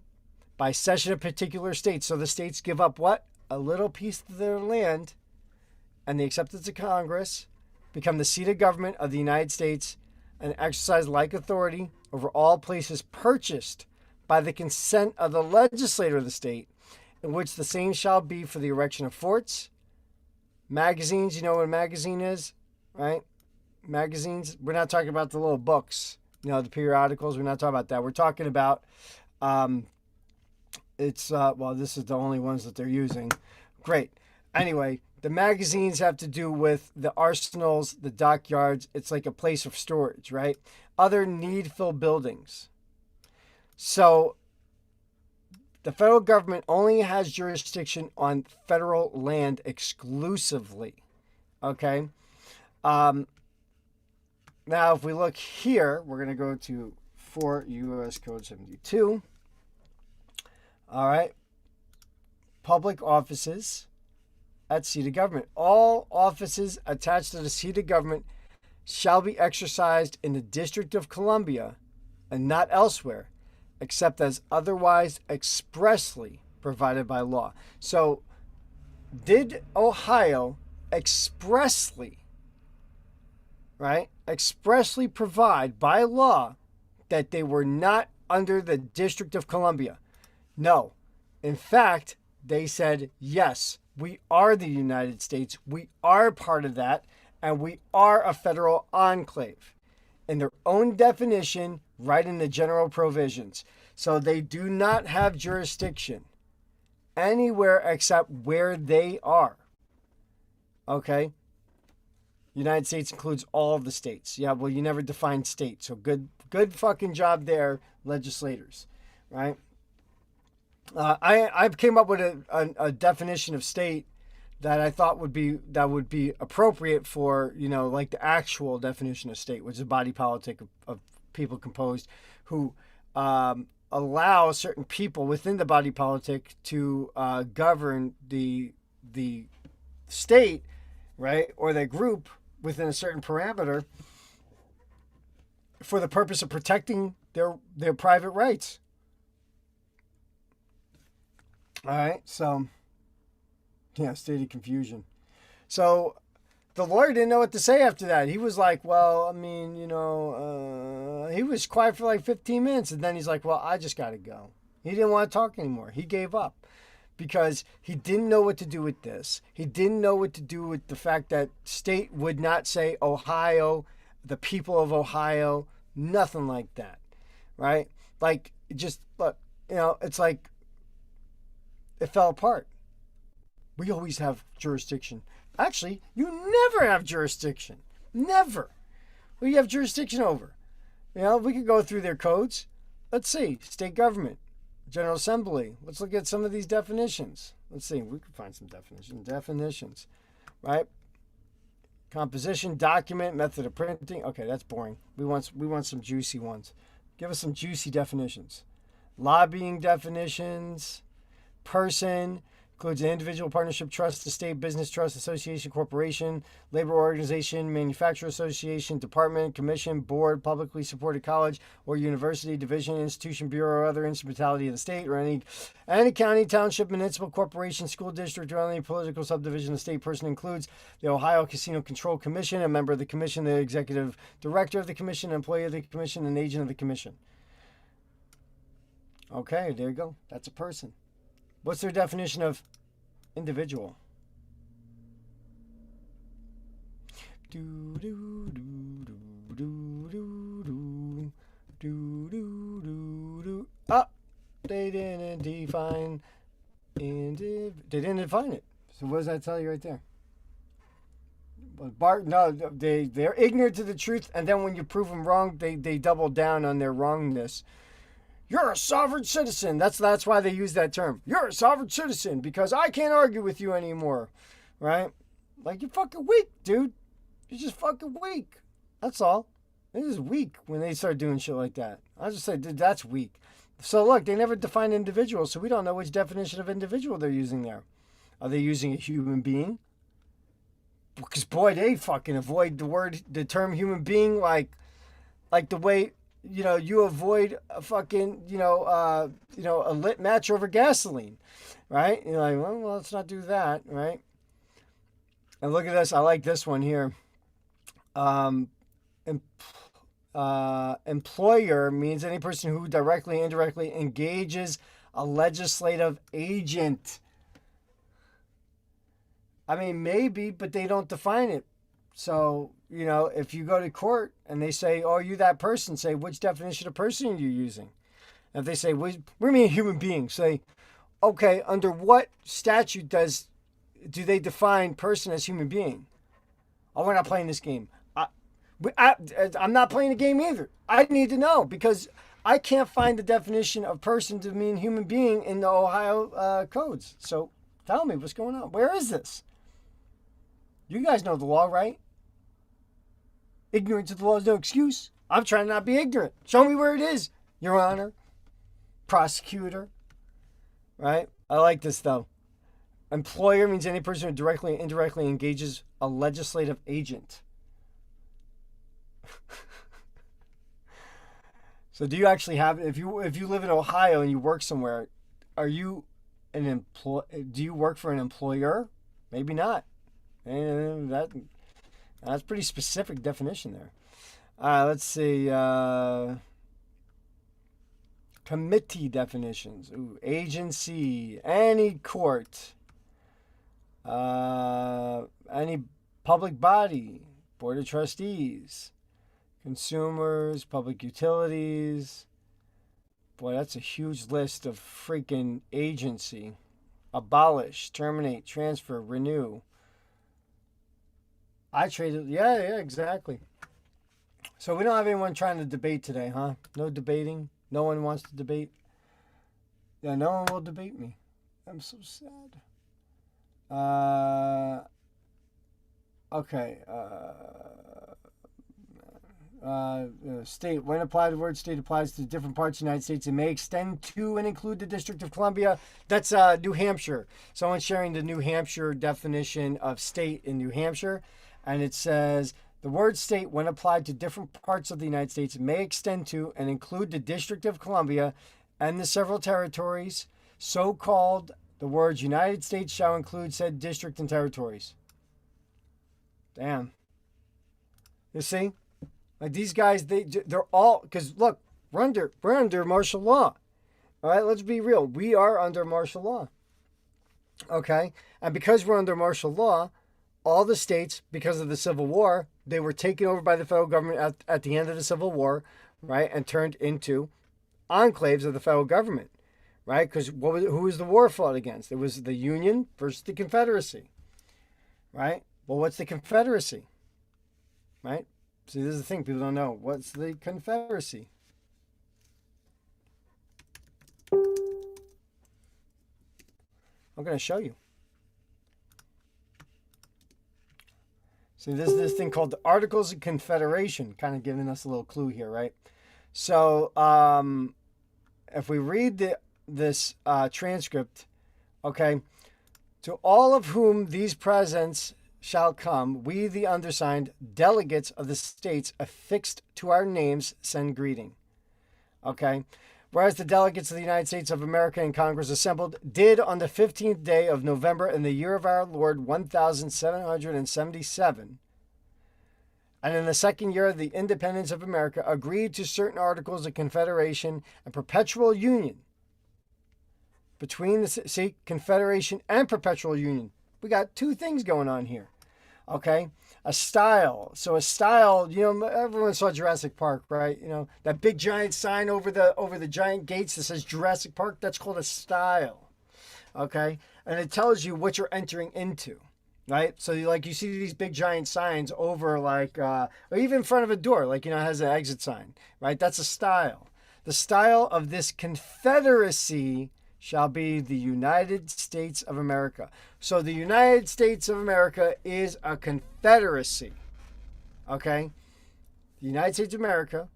by cession of particular states. So the states give up what? A little piece of their land, and the acceptance of Congress, become the seat of government of the United States, and exercise like authority over all places purchased by the consent of the legislator of the state, in which the same shall be for the erection of forts, magazines. You know what a magazine is, right? Magazines. We're not talking about the little books the periodicals. We're not talking about that. We're talking about this is the only ones that they're using. Great. Anyway, the magazines have to do with the arsenals, the dockyards. It's like a place of storage, right? Other needful buildings. So the federal government only has jurisdiction on federal land exclusively. Okay? Now, if we look here, we're going to go to 4 U.S. Code 72. All right. Public offices at seat of government. All offices attached to the seat of government shall be exercised in the District of Columbia and not elsewhere, except as otherwise expressly provided by law. So, did Ohio expressly provide by law that they were not under the District of Columbia? No. In fact, they said, yes, we are the United States. We are part of that, and we are a federal enclave in their own definition, right in the general provisions. So they do not have jurisdiction anywhere except where they are. Okay? United States includes all of the states. Yeah, well, you never defined state. So good fucking job there, legislators. Right? I came up with a definition of state that I thought would be appropriate for, like the actual definition of state, which is a body politic of people composed who allow certain people within the body politic to govern the state, right, or the group within a certain parameter for the purpose of protecting their private rights. All right, so, yeah, state of confusion. So the lawyer didn't know what to say after that. He was like, well, I mean, he was quiet for like 15 minutes, and then he's like, well, I just got to go. He didn't want to talk anymore. He gave up because he didn't know what to do with this. He didn't know what to do with the fact that state would not say Ohio, the people of Ohio, nothing like that, right? Like, just, look, it's like, it fell apart. We always have jurisdiction. Actually, you never have jurisdiction. Never. What do you have jurisdiction over? We could go through their codes. Let's see. State government. General Assembly. Let's look at some of these definitions. Let's see. We can find some definitions. Right? Composition, document, method of printing. Okay, that's boring. We want some juicy ones. Give us some juicy definitions. Lobbying definitions. Person includes an individual, partnership, trust, estate, business, trust, association, corporation, labor organization, manufacturer association, department, commission, board, publicly supported college or university, division, institution, bureau, or other instrumentality of the state, or any county, township, municipal corporation, school district, or any political subdivision of the state. Person includes the Ohio Casino Control Commission, a member of the commission, the executive director of the commission, an employee of the commission, an agent of the commission. Okay, there you go. That's a person. What's their definition of individual? They didn't define they didn't define it. So what does that tell you right there? They're ignorant to the truth, and then when you prove them wrong, they double down on their wrongness. You're a sovereign citizen. That's why they use that term. You're a sovereign citizen because I can't argue with you anymore, right? Like, you're fucking weak, dude. You're just fucking weak. That's all. It is weak when they start doing shit like that. I just say, dude, that's weak. So look, they never define individual, so we don't know which definition of individual they're using there. Are they using a human being? Because boy, they fucking avoid the term human being like the way. You avoid a fucking, a lit match over gasoline, right? You're like, well, let's not do that, right? And look at this. I like this one here. Employer means any person who directly, indirectly engages a legislative agent. I mean, maybe, but they don't define it. So, if you go to court and they say, "Oh, are you that person?" Say, "Which definition of person are you using?" And if they say, "What do you mean a human being?" Say, "Okay, under what statute do they define person as human being?" "Oh, we're not playing this game." I'm not playing the game either. I need to know because I can't find the definition of person to mean human being in the Ohio codes. So tell me what's going on. Where is this? You guys know the law, right? Ignorance of the law is no excuse. I'm trying to not be ignorant. Show me where it is, Your Honor. Prosecutor. Right? I like this, though. Employer means any person who directly and indirectly engages a legislative agent. So do you actually have, if you live in Ohio and you work somewhere, are you do you work for an employer? Maybe not. And that's pretty specific definition there. Let's see. Committee definitions. Ooh, agency, any court, any public body, board of trustees, consumers, public utilities. Boy, that's a huge list of freaking agency. Abolish, terminate, transfer, renew. I traded. Yeah, exactly. So we don't have anyone trying to debate today, huh? No debating. No one wants to debate. Yeah, no one will debate me. I'm so sad. Okay. State. When applied, the word state applies to different parts of the United States. It may extend to and include the District of Columbia. That's New Hampshire. Someone's sharing the New Hampshire definition of state in New Hampshire. And it says, the word state, when applied to different parts of the United States, may extend to and include the District of Columbia and the several territories. So called, the words United States shall include said district and territories. Damn. You see? Like these guys, they're all, because look, we're under martial law. All right, let's be real. We are under martial law. Okay? And because we're under martial law, all the states, because of the Civil War, they were taken over by the federal government at the end of the Civil War, right, and turned into enclaves of the federal government, right? Because who was the war fought against? It was the Union versus the Confederacy, right? Well, what's the Confederacy, right? See, this is the thing people don't know. What's the Confederacy? I'm going to show you. See, this is this thing called the Articles of Confederation, kind of giving us a little clue here, right? So, if we read this transcript, okay, to all of whom these presents shall come, we, the undersigned delegates of the states affixed to our names, send greeting. Okay? Whereas the delegates of the United States of America in Congress assembled did on the 15th day of November in the year of our Lord 1777, and in the second year of the independence of America, agreed to certain articles of confederation and perpetual union between the confederation and perpetual union. We got two things going on here. Okay, a style. So a style, everyone saw Jurassic Park, right? That big giant sign over the giant gates that says Jurassic Park, that's called a style. Okay, and it tells you what you're entering into, right? So you see these big giant signs over or even in front of a door, it has an exit sign, right? That's a style. The style of this confederacy shall be the United States of America. So the United States of America is a confederacy. Okay? The United States of America,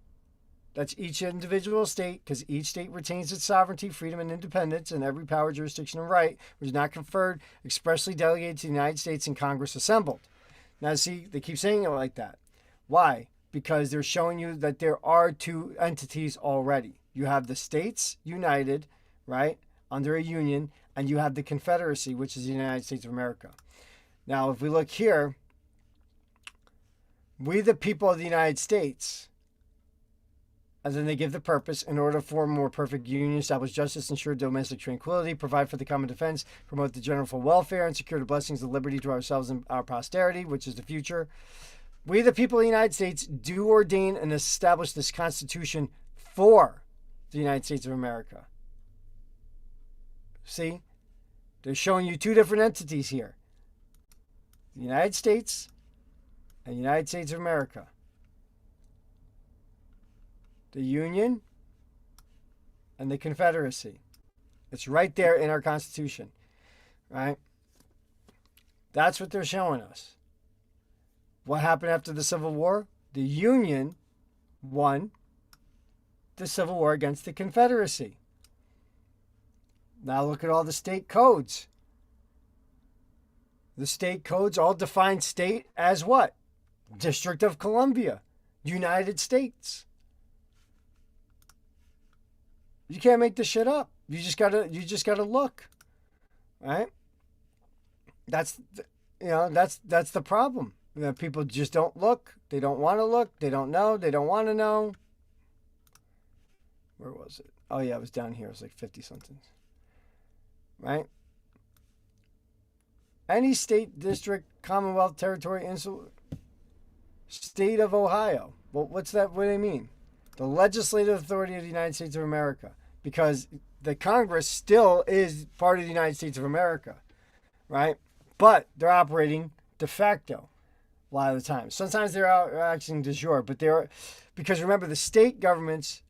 that's each individual state, because each state retains its sovereignty, freedom, and independence, and every power, jurisdiction, and right, which is not conferred, expressly delegated to the United States and Congress assembled. Now, see, they keep saying it like that. Why? Because they're showing you that there are two entities already. You have the states united, right, under a union, and you have the Confederacy, which is the United States of America. Now, if we look here, we the people of the United States, And then they give the purpose: in order to form a more perfect union, establish justice, ensure domestic tranquility, provide for the common defense, promote the general welfare, and secure the blessings of liberty to ourselves and our posterity, which is the future. We, the people of the United States, do ordain and establish this Constitution for the United States of America. See? They're showing you two different entities here. The United States and the United States of America. The Union and the Confederacy. It's right there in our Constitution. Right? That's what they're showing us. What happened after the Civil War? The Union won the Civil War against the Confederacy. Now look at all the state codes. The state codes all define state as what? District of Columbia, United States. You can't make this shit up. You just gotta look, right? That's the problem. You know, people just don't look. They don't want to look. They don't know. They don't want to know. Where was it? Oh yeah, it was down here. It was like 50 something. Right? Any state, district, Commonwealth, territory, insular, state of Ohio. Well, what's that? What do they mean? The legislative authority of the United States of America. Because the Congress still is part of the United States of America. Right? But they're operating de facto a lot of the time. Sometimes they're acting de jure. But they're, because remember, the state governments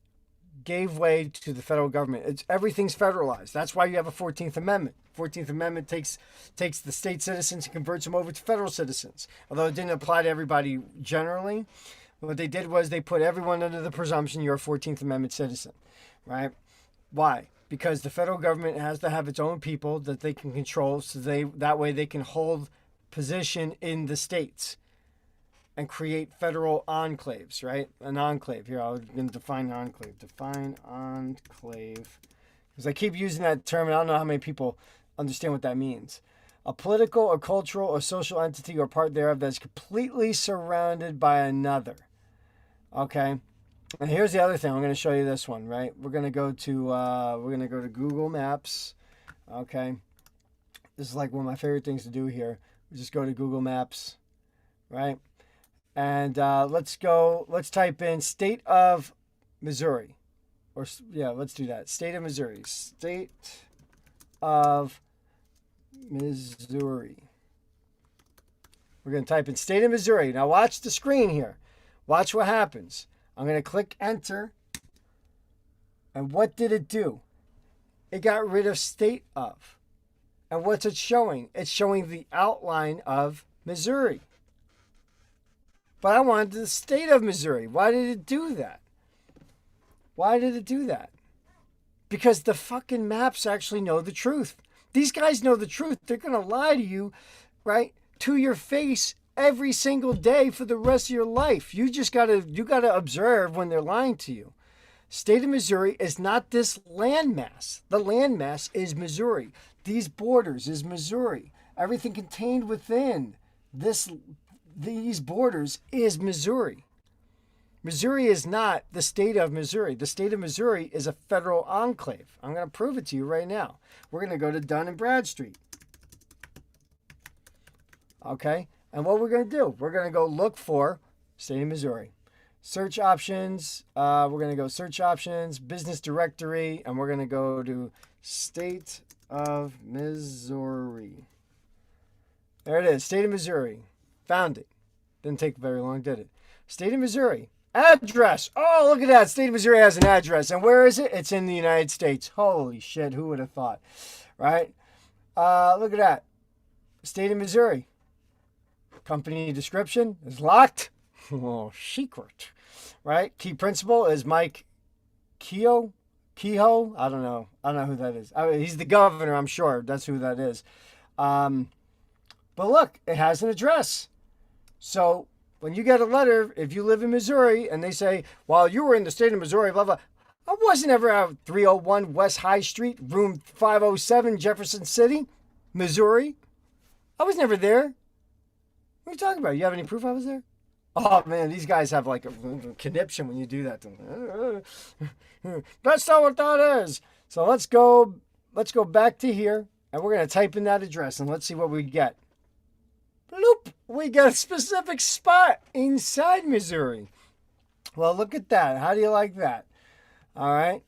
gave way to the federal government. Everything's federalized. That's why you have a 14th Amendment. 14th Amendment takes the state citizens and converts them over to federal citizens. Although it didn't apply to everybody generally. What they did was they put everyone under the presumption you're a 14th Amendment citizen. Right? Why? Because the federal government has to have its own people that they can control, so that way they can hold position in the states and create federal enclaves, right? An enclave. Here, I'm going to define enclave. Define enclave. Because I keep using that term, and I don't know how many people understand what that means. A political or cultural or social entity or part thereof that is completely surrounded by another. Okay? And here's the other thing. I'm going to show you this one, right? We're going to go to Google Maps. Okay? This is like one of my favorite things to do here. We just go to Google Maps, right? And let's type in state of Missouri. Let's do that. State of Missouri. State of Missouri. We're going to type in state of Missouri. Now watch the screen here. Watch what happens. I'm going to click enter. And what did it do? It got rid of state of. And what's it showing? It's showing the outline of Missouri. But I wanted the state of Missouri. Why did it do that? Why did it do that? Because the fucking maps actually know the truth. These guys know the truth. They're going to lie to you, right, to your face every single day for the rest of your life. You gotta observe when they're lying to you. State of Missouri is not this landmass. The landmass is Missouri. These borders is Missouri. Everything contained within these borders is Missouri. Missouri is not the state of Missouri. The state of Missouri is a federal enclave. I'm going to prove it to you right now. We're going to go to Dun and Bradstreet. Okay? And what we're going to do, we're going to go look for state of Missouri. Search options. We're going to go search options, business directory, and we're going to go to state of Missouri. There it is, state of Missouri. Found it. Didn't take very long, did it? State of Missouri. Address. Oh, look at that. State of Missouri has an address. And where is it? It's in the United States. Holy shit. Who would have thought? Right? Look at that. State of Missouri. Company description is locked. Oh, secret. Right? Key principal is Mike Kehoe. I don't know who that is. He's the governor, I'm sure. That's who that is. But look, it has an address. So when you get a letter, if you live in Missouri, and they say, while you were in the state of Missouri, blah, blah, I wasn't ever at 301 West High Street, room 507, Jefferson City, Missouri. I was never there. What are you talking about? You have any proof I was there? Oh man, these guys have like a conniption when you do that to them. That's not what that is. So let's go back to here and we're gonna type in that address and let's see what we get. Bloop! We got a specific spot inside Missouri. Well, look at that. How do you like that? All right.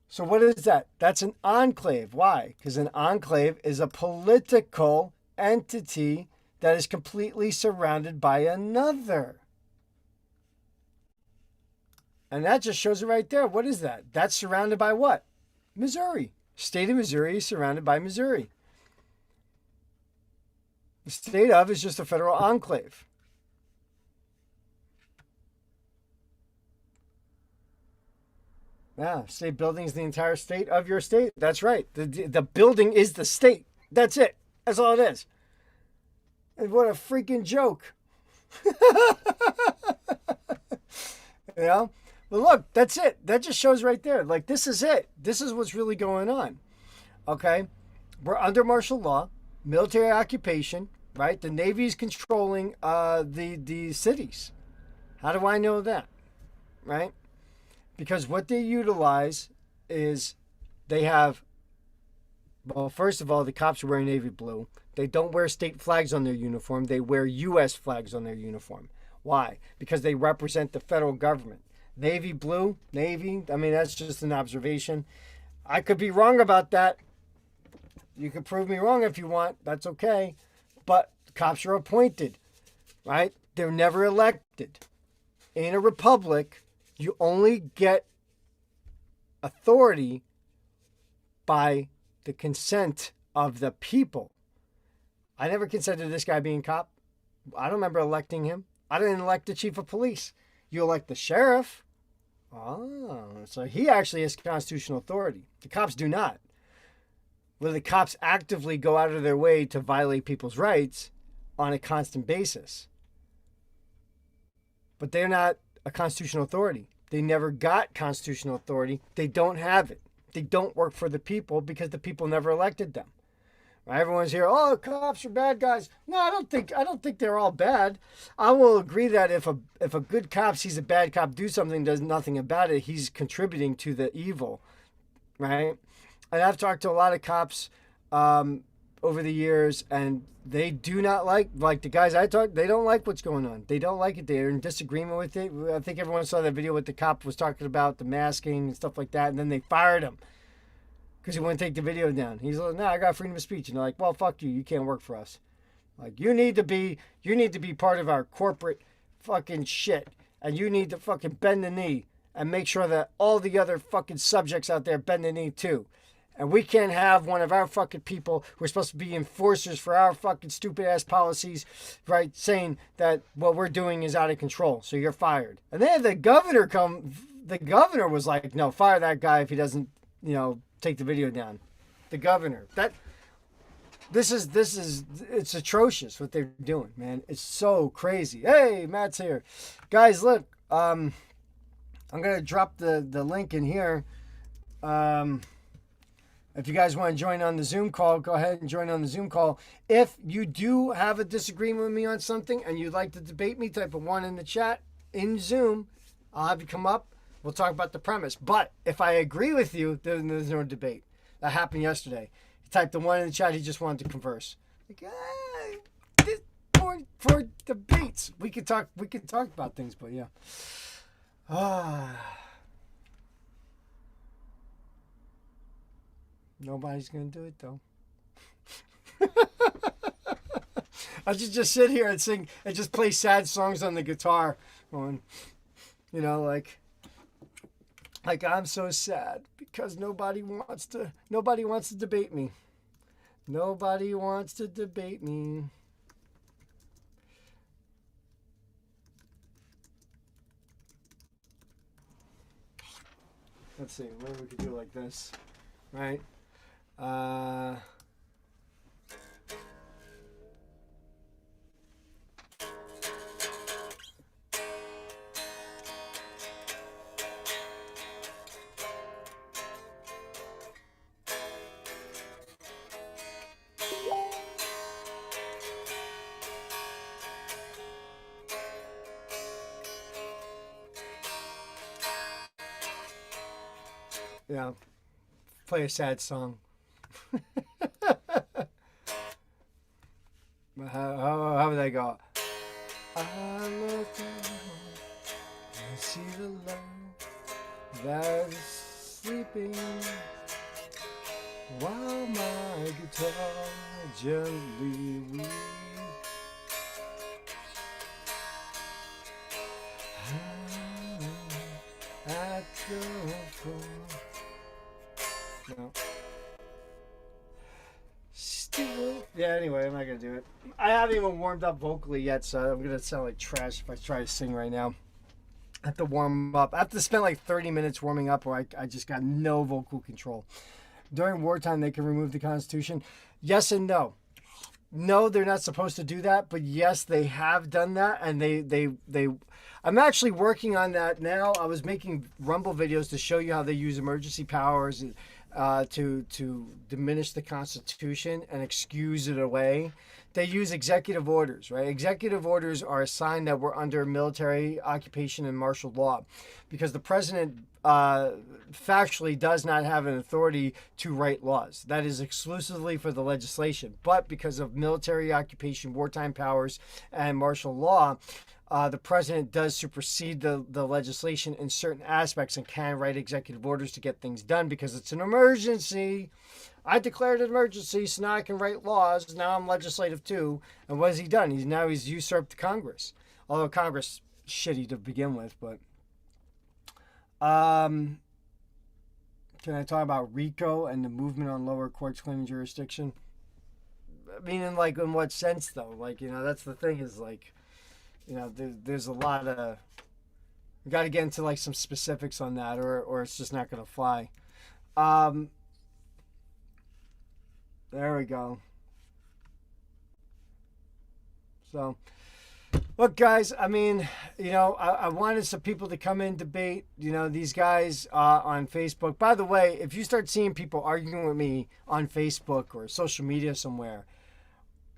So what is that? That's an enclave. Why? Because an enclave is a political entity that is completely surrounded by another. And that just shows it right there. What is that? That's surrounded by what? Missouri. State of Missouri is surrounded by Missouri. The state of is just a federal enclave. Yeah, state building is the entire state of your state. That's right. The building is the state. That's it. That's all it is. And what a freaking joke. You know? But look, that's it. That just shows right there. Like, this is it. This is what's really going on. Okay? We're under martial law, military occupation, right? The Navy's controlling the cities. How do I know that? Right? Because what they utilize is they have, well, first of all, the cops are wearing navy blue. They don't wear state flags on their uniform. They wear U.S. flags on their uniform. Why? Because they represent the federal government. Navy blue, Navy, I mean, that's just an observation. I could be wrong about that. You could prove me wrong if you want. That's okay. But cops are appointed, right? They're never elected. In a republic, you only get authority by the consent of the people. I never consented to this guy being cop. I don't remember electing him. I didn't elect the chief of police. You elect the sheriff. Oh, so he actually has constitutional authority. The cops do not. Well, the cops actively go out of their way to violate people's rights on a constant basis. But they're not a constitutional authority. They never got constitutional authority. They don't have it. They don't work for the people because the people never elected them. Everyone's here, oh, cops are bad guys. No, I don't think they're all bad. I will agree that if a good cop sees a bad cop do something, does nothing about it, he's contributing to the evil, right? And I've talked to a lot of cops over the years, and they do not like the guys I talk. They don't like what's going on. They don't like it. They're in disagreement with it. I think everyone saw that video with the cop was talking about the masking and stuff like that, and then they fired him because he wouldn't take the video down. He's like, no, I got freedom of speech. And they're like, well, fuck you. You can't work for us. Like, you need to be part of our corporate fucking shit. And you need to fucking bend the knee and make sure that all the other fucking subjects out there bend the knee too. And we can't have one of our fucking people who are supposed to be enforcers for our fucking stupid ass policies, right, saying that what we're doing is out of control. So you're fired. And then the governor was like, no, fire that guy if he doesn't, take the video down. The governor. This is it's atrocious what they're doing, man. It's so crazy. Hey, Matt's here. Guys, look, I'm gonna drop the link in here. If you guys want to join on the Zoom call, go ahead and join on the Zoom call. If you do have a disagreement with me on something and you'd like to debate me, type a 1 in the chat in Zoom. I'll have you come up. We'll talk about the premise. But if I agree with you, then there's no debate. That happened yesterday. He typed the 1 in the chat. He just wanted to converse. Like, this for debates. We could talk about things, but yeah. Nobody's gonna do it though. I should just sit here and sing and just play sad songs on the guitar, going, like I'm so sad because nobody wants to debate me. Nobody wants to debate me. Let's see, maybe we could do it like this, right? Yeah, play a sad song. How would they go? I look and see the love that is sleeping while my guitar gently weeps. At the floor. No. Still. Yeah, anyway, I'm not going to do it. I haven't even warmed up vocally yet, so I'm going to sound like trash if I try to sing right now. I have to warm up. I have to spend like 30 minutes warming up, or I just got no vocal control. During wartime, they can remove the Constitution. Yes and no. No, they're not supposed to do that, but yes, they have done that, and they I'm actually working on that now. I was making Rumble videos to show you how they use emergency powers to diminish the Constitution and excuse it away. They use executive orders, right? Executive orders are a sign that we're under military occupation and martial law, because the president factually does not have an authority to write laws. That is exclusively for the legislation. But because of military occupation, wartime powers, and martial law, the president does supersede the legislation in certain aspects and can write executive orders to get things done because it's an emergency. I declared an emergency, so now I can write laws. Now I'm legislative too. And what has he done? He's usurped Congress. Although Congress is shitty to begin with, but can I talk about RICO and the movement on lower courts claiming jurisdiction? I mean, in what sense though? That's the thing is there's a lot of, we got to get into some specifics on that, or it's just not going to fly. There we go. So, look, guys, I mean, I wanted some people to come in debate, these guys on Facebook. By the way, if you start seeing people arguing with me on Facebook or social media somewhere,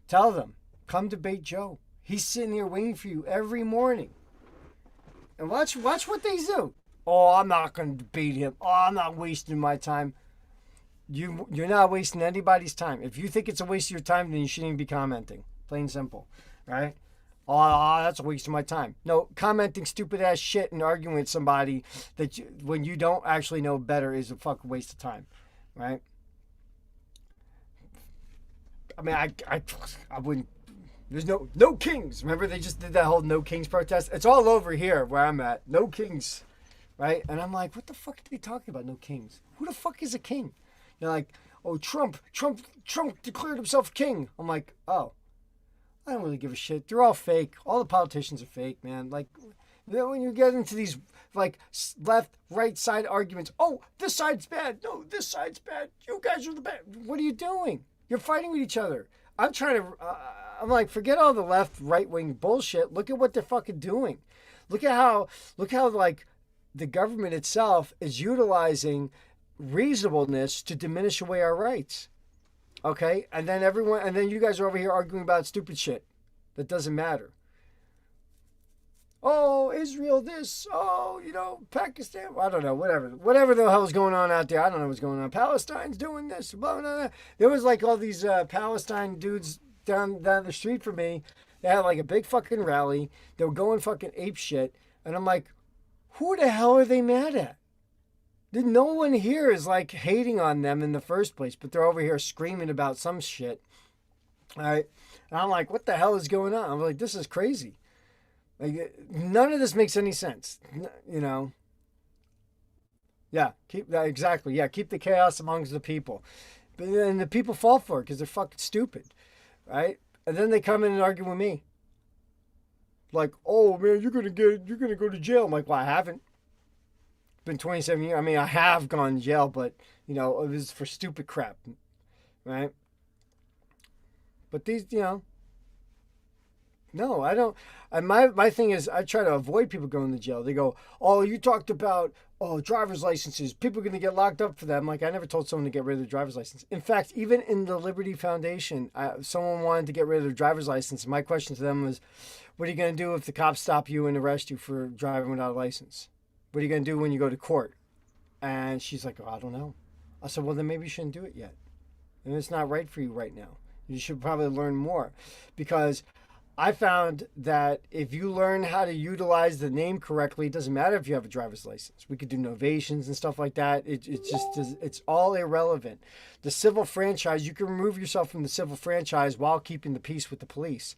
tell them, come debate Joe. He's sitting here waiting for you every morning. And watch what they do. Oh, I'm not going to debate him. Oh, I'm not wasting my time. You're not wasting anybody's time. If you think it's a waste of your time, then you shouldn't even be commenting. Plain and simple. Right? Oh, that's a waste of my time. No, commenting stupid ass shit and arguing with somebody when you don't actually know better is a fucking waste of time. Right? I mean, I wouldn't. There's no kings. Remember they just did that whole no kings protest? It's all over here where I'm at. No kings. Right? And I'm like, what the fuck are they talking about? No kings. Who the fuck is a king? They're like, oh, Trump declared himself king. I'm like, oh, I don't really give a shit. They're all fake. All the politicians are fake, man. When you get into these left, right side arguments, oh, this side's bad. No, this side's bad. You guys are the bad. What are you doing? You're fighting with each other. I'm trying to, I'm like, forget all the left, right wing bullshit. Look at what they're fucking doing. Look how the government itself is utilizing reasonableness to diminish away our rights. Okay? And then you guys are over here arguing about stupid shit that doesn't matter. Oh, Israel this. Oh, Pakistan. I don't know. Whatever the hell is going on out there. I don't know what's going on. Palestine's doing this. Blah, blah, blah. There was all these Palestine dudes down the street from me. They had a big fucking rally. They were going fucking ape shit. And I'm like, who the hell are they mad at? No one here is hating on them in the first place, but they're over here screaming about some shit. All right. And I'm like, what the hell is going on? I'm like, this is crazy. None of this makes any sense. Yeah, keep that exactly. Yeah, keep the chaos amongst the people. And the people fall for it because they're fucking stupid. Right? And then they come in and argue with me. Oh man, you're gonna go to jail. I'm like, well, I haven't. It's been 27 years. I mean, I have gone to jail, but it was for stupid crap. Right? But these, no, I don't. My thing is, I try to avoid people going to jail. They go, oh, you talked about, driver's licenses. People are going to get locked up for that. I'm like, I never told someone to get rid of their driver's license. In fact, even in the Liberty Foundation, someone wanted to get rid of their driver's license. My question to them was, what are you going to do if the cops stop you and arrest you for driving without a license? What are you going to do when you go to court? And she's like, oh, I don't know. I said, well, then maybe you shouldn't do it yet. And it's not right for you right now. You should probably learn more. Because I found that if you learn how to utilize the name correctly, it doesn't matter if you have a driver's license. We could do novations and stuff like that. It's all irrelevant. The civil franchise, you can remove yourself from the civil franchise while keeping the peace with the police,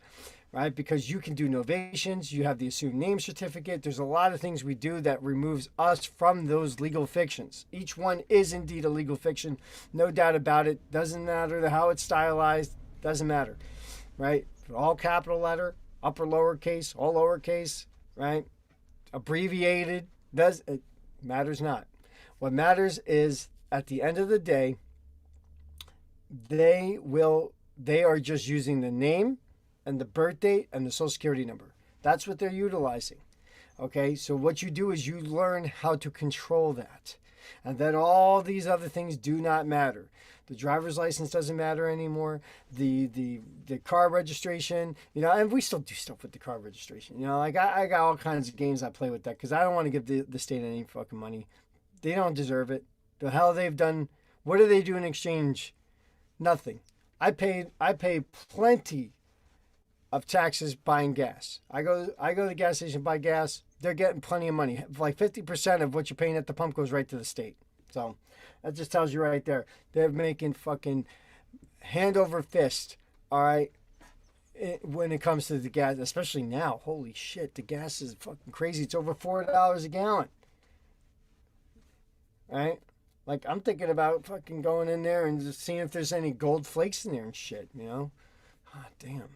right? Because you can do novations. You have the assumed name certificate. There's a lot of things we do that removes us from those legal fictions. Each one is indeed a legal fiction. No doubt about it. Doesn't matter how it's stylized. Doesn't matter, right? All capital letter, upper lowercase, all lowercase, right? Abbreviated, it matters not. What matters is at the end of the day, they are just using the name and the birth date and the social security number. That's what they're utilizing. Okay, so what you do is you learn how to control that. And then all these other things do not matter. The driver's license doesn't matter anymore. The car registration, and we still do stuff with the car registration. Like I got all kinds of games I play with that because I don't want to give the state any fucking money. They don't deserve it. The hell they've done. What do they do in exchange? Nothing. I pay plenty of taxes buying gas. I go to the gas station, buy gas. They're getting plenty of money. Like 50% of what you're paying at the pump goes right to the state. So that just tells you right there. They're making fucking hand over fist, all right, when it comes to the gas, especially now. Holy shit, the gas is fucking crazy. It's over $4 a gallon. Right? Like, I'm thinking about fucking going in there and just seeing if there's any gold flakes in there and shit, God damn.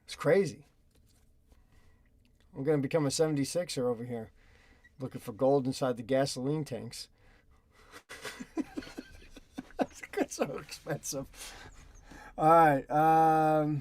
It's crazy. I'm going to become a 76er over here. Looking for gold inside the gasoline tanks. That's so expensive. All right.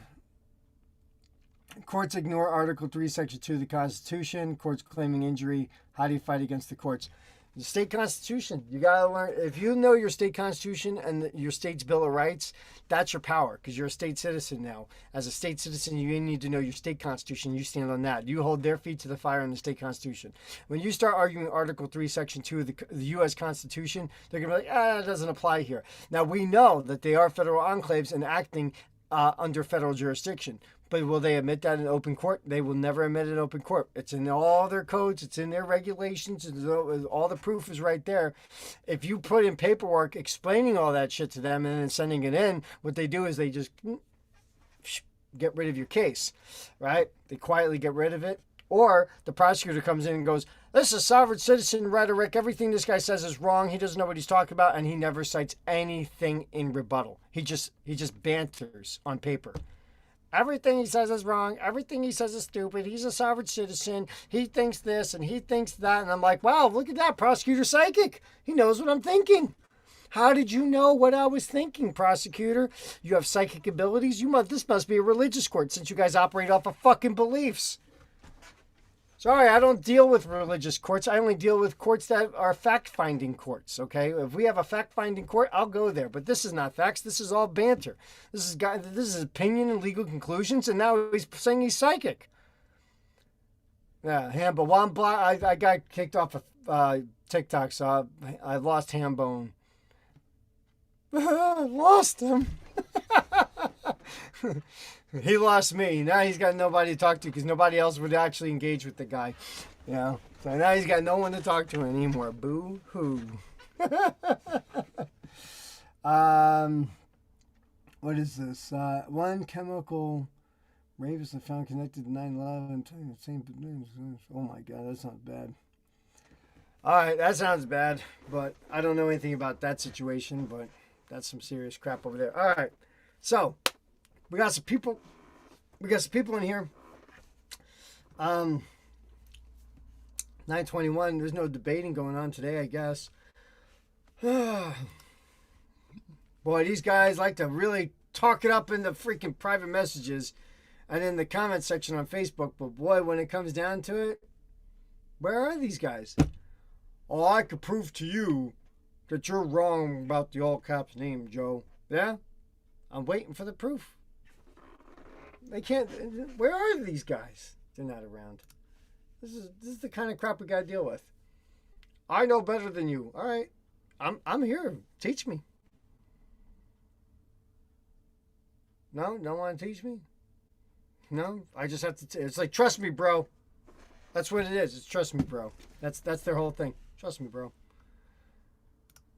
Courts ignore Article 3, Section 2 of the Constitution. Courts claiming injury. How do you fight against the courts? The state constitution. You got to learn. If you know your state constitution and your state's Bill of Rights, that's your power because you're a state citizen now. As a state citizen, you need to know your state constitution. You stand on that. You hold their feet to the fire on the state constitution. When you start arguing Article 3, Section 2 of the U.S. Constitution, they're going to be like, it doesn't apply here. Now, we know that they are federal enclaves and acting under federal jurisdiction. But will they admit that in open court? They will never admit it in open court. It's in all their codes. It's in their regulations. All the proof is right there. If you put in paperwork explaining all that shit to them and then sending it in, what they do is they just get rid of your case, right? They quietly get rid of it. Or the prosecutor comes in and goes, this is sovereign citizen rhetoric. Everything this guy says is wrong. He doesn't know what he's talking about. And he never cites anything in rebuttal. He just banters on paper. Everything he says is wrong. Everything he says is stupid. He's a sovereign citizen. He thinks this and he thinks that. And I'm like, wow, look at that. Prosecutor psychic. He knows what I'm thinking. How did you know what I was thinking, prosecutor? You have psychic abilities? This must be a religious court since you guys operate off of fucking beliefs. Sorry, I don't deal with religious courts. I only deal with courts that are fact-finding courts, okay? If we have a fact-finding court, I'll go there. But this is not facts. This is all banter. This is opinion and legal conclusions, and now he's saying he's psychic. Yeah, Hambone. I got kicked off of TikTok, so I lost Hambone. Lost him. He lost me. Now he's got nobody to talk to because nobody else would actually engage with the guy. So now he's got no one to talk to anymore. Boo hoo. What is this? One chemical rave is found connected to 9/11. Oh my God, that sounds bad. All right, that sounds bad, but I don't know anything about that situation, but that's some serious crap over there. All right, so we got some people. We got some people in here. 9:21. There's no debating going on today, I guess. Boy, these guys like to really talk it up in the freaking private messages and in the comment section on Facebook. But boy, when it comes down to it, where are these guys? Oh, I could prove to you that you're wrong about the all caps name, Joe. Yeah? I'm waiting for the proof. They can't. Where are these guys? They're not around. This is the kind of crap we got to deal with. I know better than you. All right, I'm here. Teach me. No, don't want to teach me. No, I just have to. It's like trust me, bro. That's what it is. It's trust me, bro. That's their whole thing. Trust me, bro.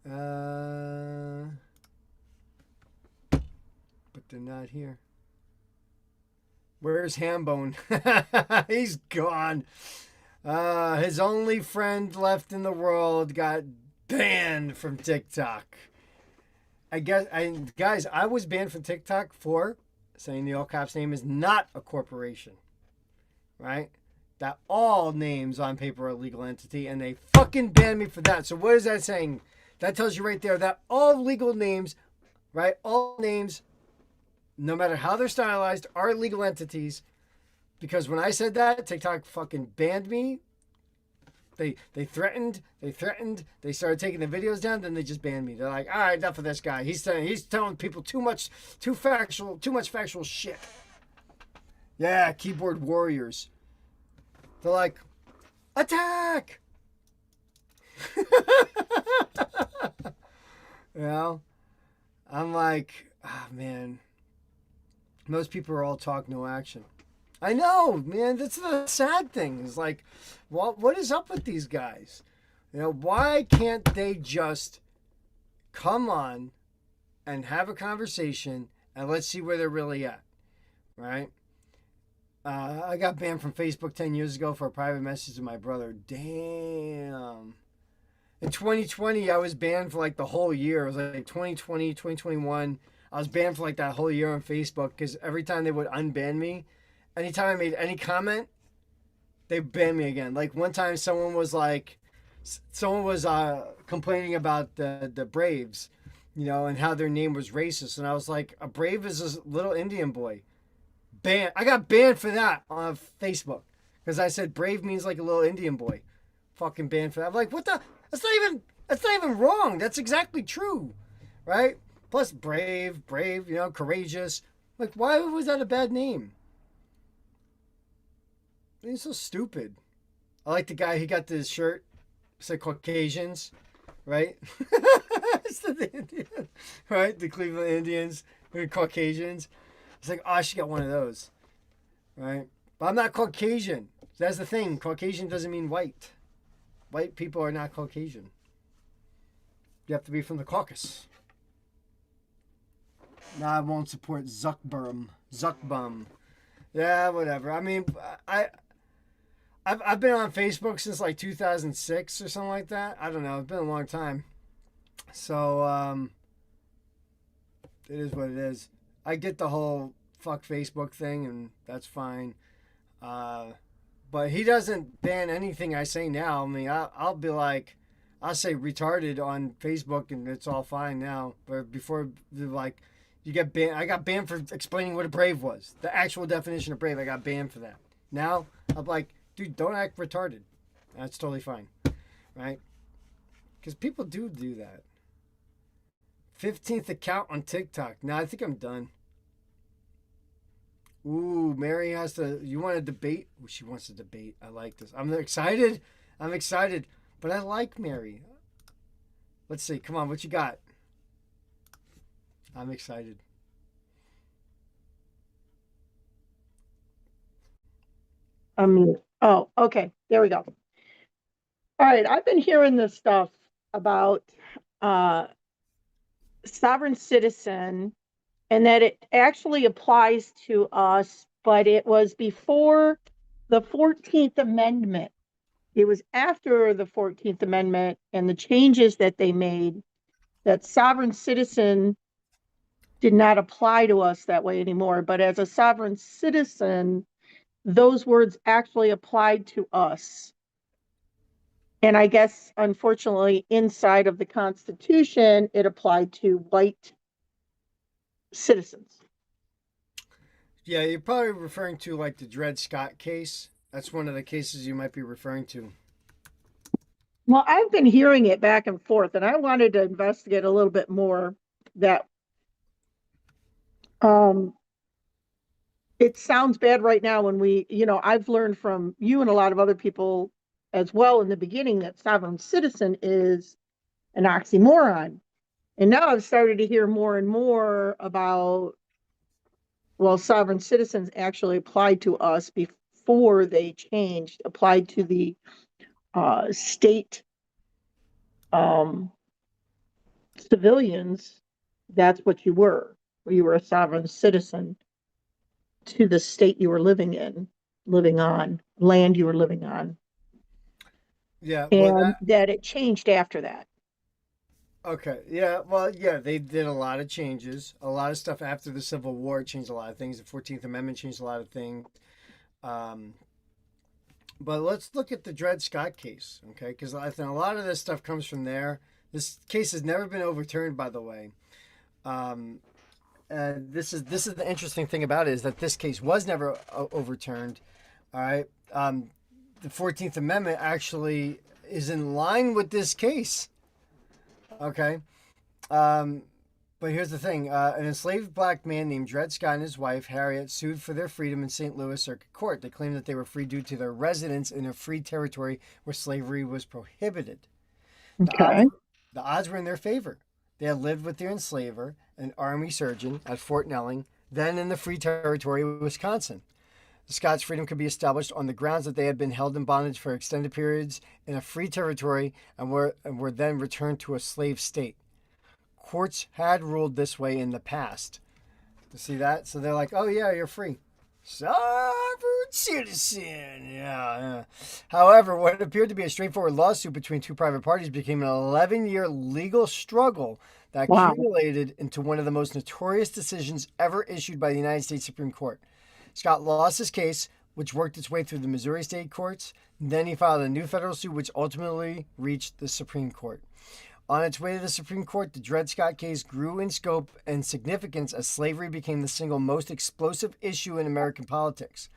But they're not here. Where's Hambone? He's gone. His only friend left in the world got banned from TikTok. Guys, I was banned from TikTok for saying the all caps name is not a corporation, right? That all names on paper are a legal entity, and they fucking banned me for that. So what is that saying? That tells you right there that all legal names, right? All names, no matter how they're stylized, are legal entities. Because when I said that, TikTok fucking banned me. They threatened. They started taking the videos down. Then they just banned me. They're like, all right, enough of this guy. He's telling people too much factual shit. Yeah, keyboard warriors. They're like, attack. You know, I'm like, man. Most people are all talk, no action. I know, man. That's the sad thing. Is like, what is up with these guys? You know, why can't they just come on and have a conversation and let's see where they're really at, right? I got banned from Facebook 10 years ago for a private message to my brother. Damn. In 2020, I was banned for like the whole year. It was like 2020, 2021. I was banned for like that whole year on Facebook because every time they would unban me, anytime I made any comment, they banned me again. Like one time someone was complaining about the Braves, you know, and how their name was racist. And I was like, a Brave is a little Indian boy. Banned. I got banned for that on Facebook because I said Brave means like a little Indian boy. Fucking banned for that. I'm like, what the? That's not even wrong. That's exactly true, right? Plus brave, you know, courageous. Like, why was that a bad name? He's so stupid. I like the guy. He got this shirt. It's like Caucasians, right? It's the Indian, right? The Cleveland Indians. We're Caucasians. It's like, oh, I should get one of those, right? But I'm not Caucasian. That's the thing. Caucasian doesn't mean white. White people are not Caucasian. You have to be from the caucus. Nah, I won't support Zuckbum. Yeah, whatever. I mean, I've been on Facebook since like 2006 or something like that. I don't know. It's been a long time. So, it is what it is. I get the whole fuck Facebook thing, and that's fine. But he doesn't ban anything I say now. I mean, I'll be like, I'll say retarded on Facebook, and it's all fine now. But before, like, you get banned. I got banned for explaining what a brave was. The actual definition of brave, I got banned for that. Now, I'm like, dude, don't act retarded. That's totally fine. Right? Because people do that. 15th account on TikTok. Now, I think I'm done. Ooh, Mary has to. You want to debate? Ooh, she wants to debate. I like this. I'm excited. But I like Mary. Let's see. Come on, what you got? I'm excited. Oh, okay. There we go. All right. I've been hearing this stuff about uh, sovereign citizen and that it actually applies to us, but it was before the 14th Amendment. It was after the 14th Amendment and the changes that they made that sovereign citizen did not apply to us that way anymore. But as a sovereign citizen, those words actually applied to us. And I guess, unfortunately, inside of the Constitution, it applied to white citizens. Yeah, you're probably referring to like the Dred Scott case. That's one of the cases you might be referring to. Well, I've been hearing it back and forth, and I wanted to investigate a little bit more that um, it sounds bad right now when I've learned from you and a lot of other people as well in the beginning that sovereign citizen is an oxymoron. And now I've started to hear more and more about, well, sovereign citizens actually applied to us before they changed, applied to the state um, civilians. That's what you were. You were a sovereign citizen to the state you were living in, living on, land you were living on. Yeah, well, And that it changed after that. okay. Yeah, well, yeah, they did a lot of changes. A lot of stuff after the Civil War changed a lot of things. The 14th Amendment changed a lot of things. Um, but let's look at the Dred Scott case, okay? Because I think a lot of this stuff comes from there. This case has never been overturned, by the way. Um, and this is the interesting thing about it is that this case was never overturned. All right. The 14th Amendment actually is in line with this case. Okay. Um, but here's the thing: an enslaved black man named Dred Scott and his wife Harriet sued for their freedom in St. Louis Circuit Court. They claimed that they were free due to their residence in a free territory where slavery was prohibited. The odds, Okay. the odds were in their favor. They had lived with their enslaver, an army surgeon, at Fort Snelling, then in the free territory of Wisconsin. The Scots' freedom could be established on the grounds that they had been held in bondage for extended periods in a free territory and were then returned to a slave state. Courts had ruled this way in the past. You see that? So they're like, oh, yeah, you're free. Sovereign citizen. Yeah. However, what appeared to be a straightforward lawsuit between two private parties became an 11-year legal struggle that Wow. accumulated into one of the most notorious decisions ever issued by the United States Supreme Court. Scott lost his case, which worked its way through the Missouri state courts. Then he filed a new federal suit, which ultimately reached the Supreme Court. On its way to the Supreme Court, the Dred Scott case grew in scope and significance as slavery became the single most explosive issue in American politics.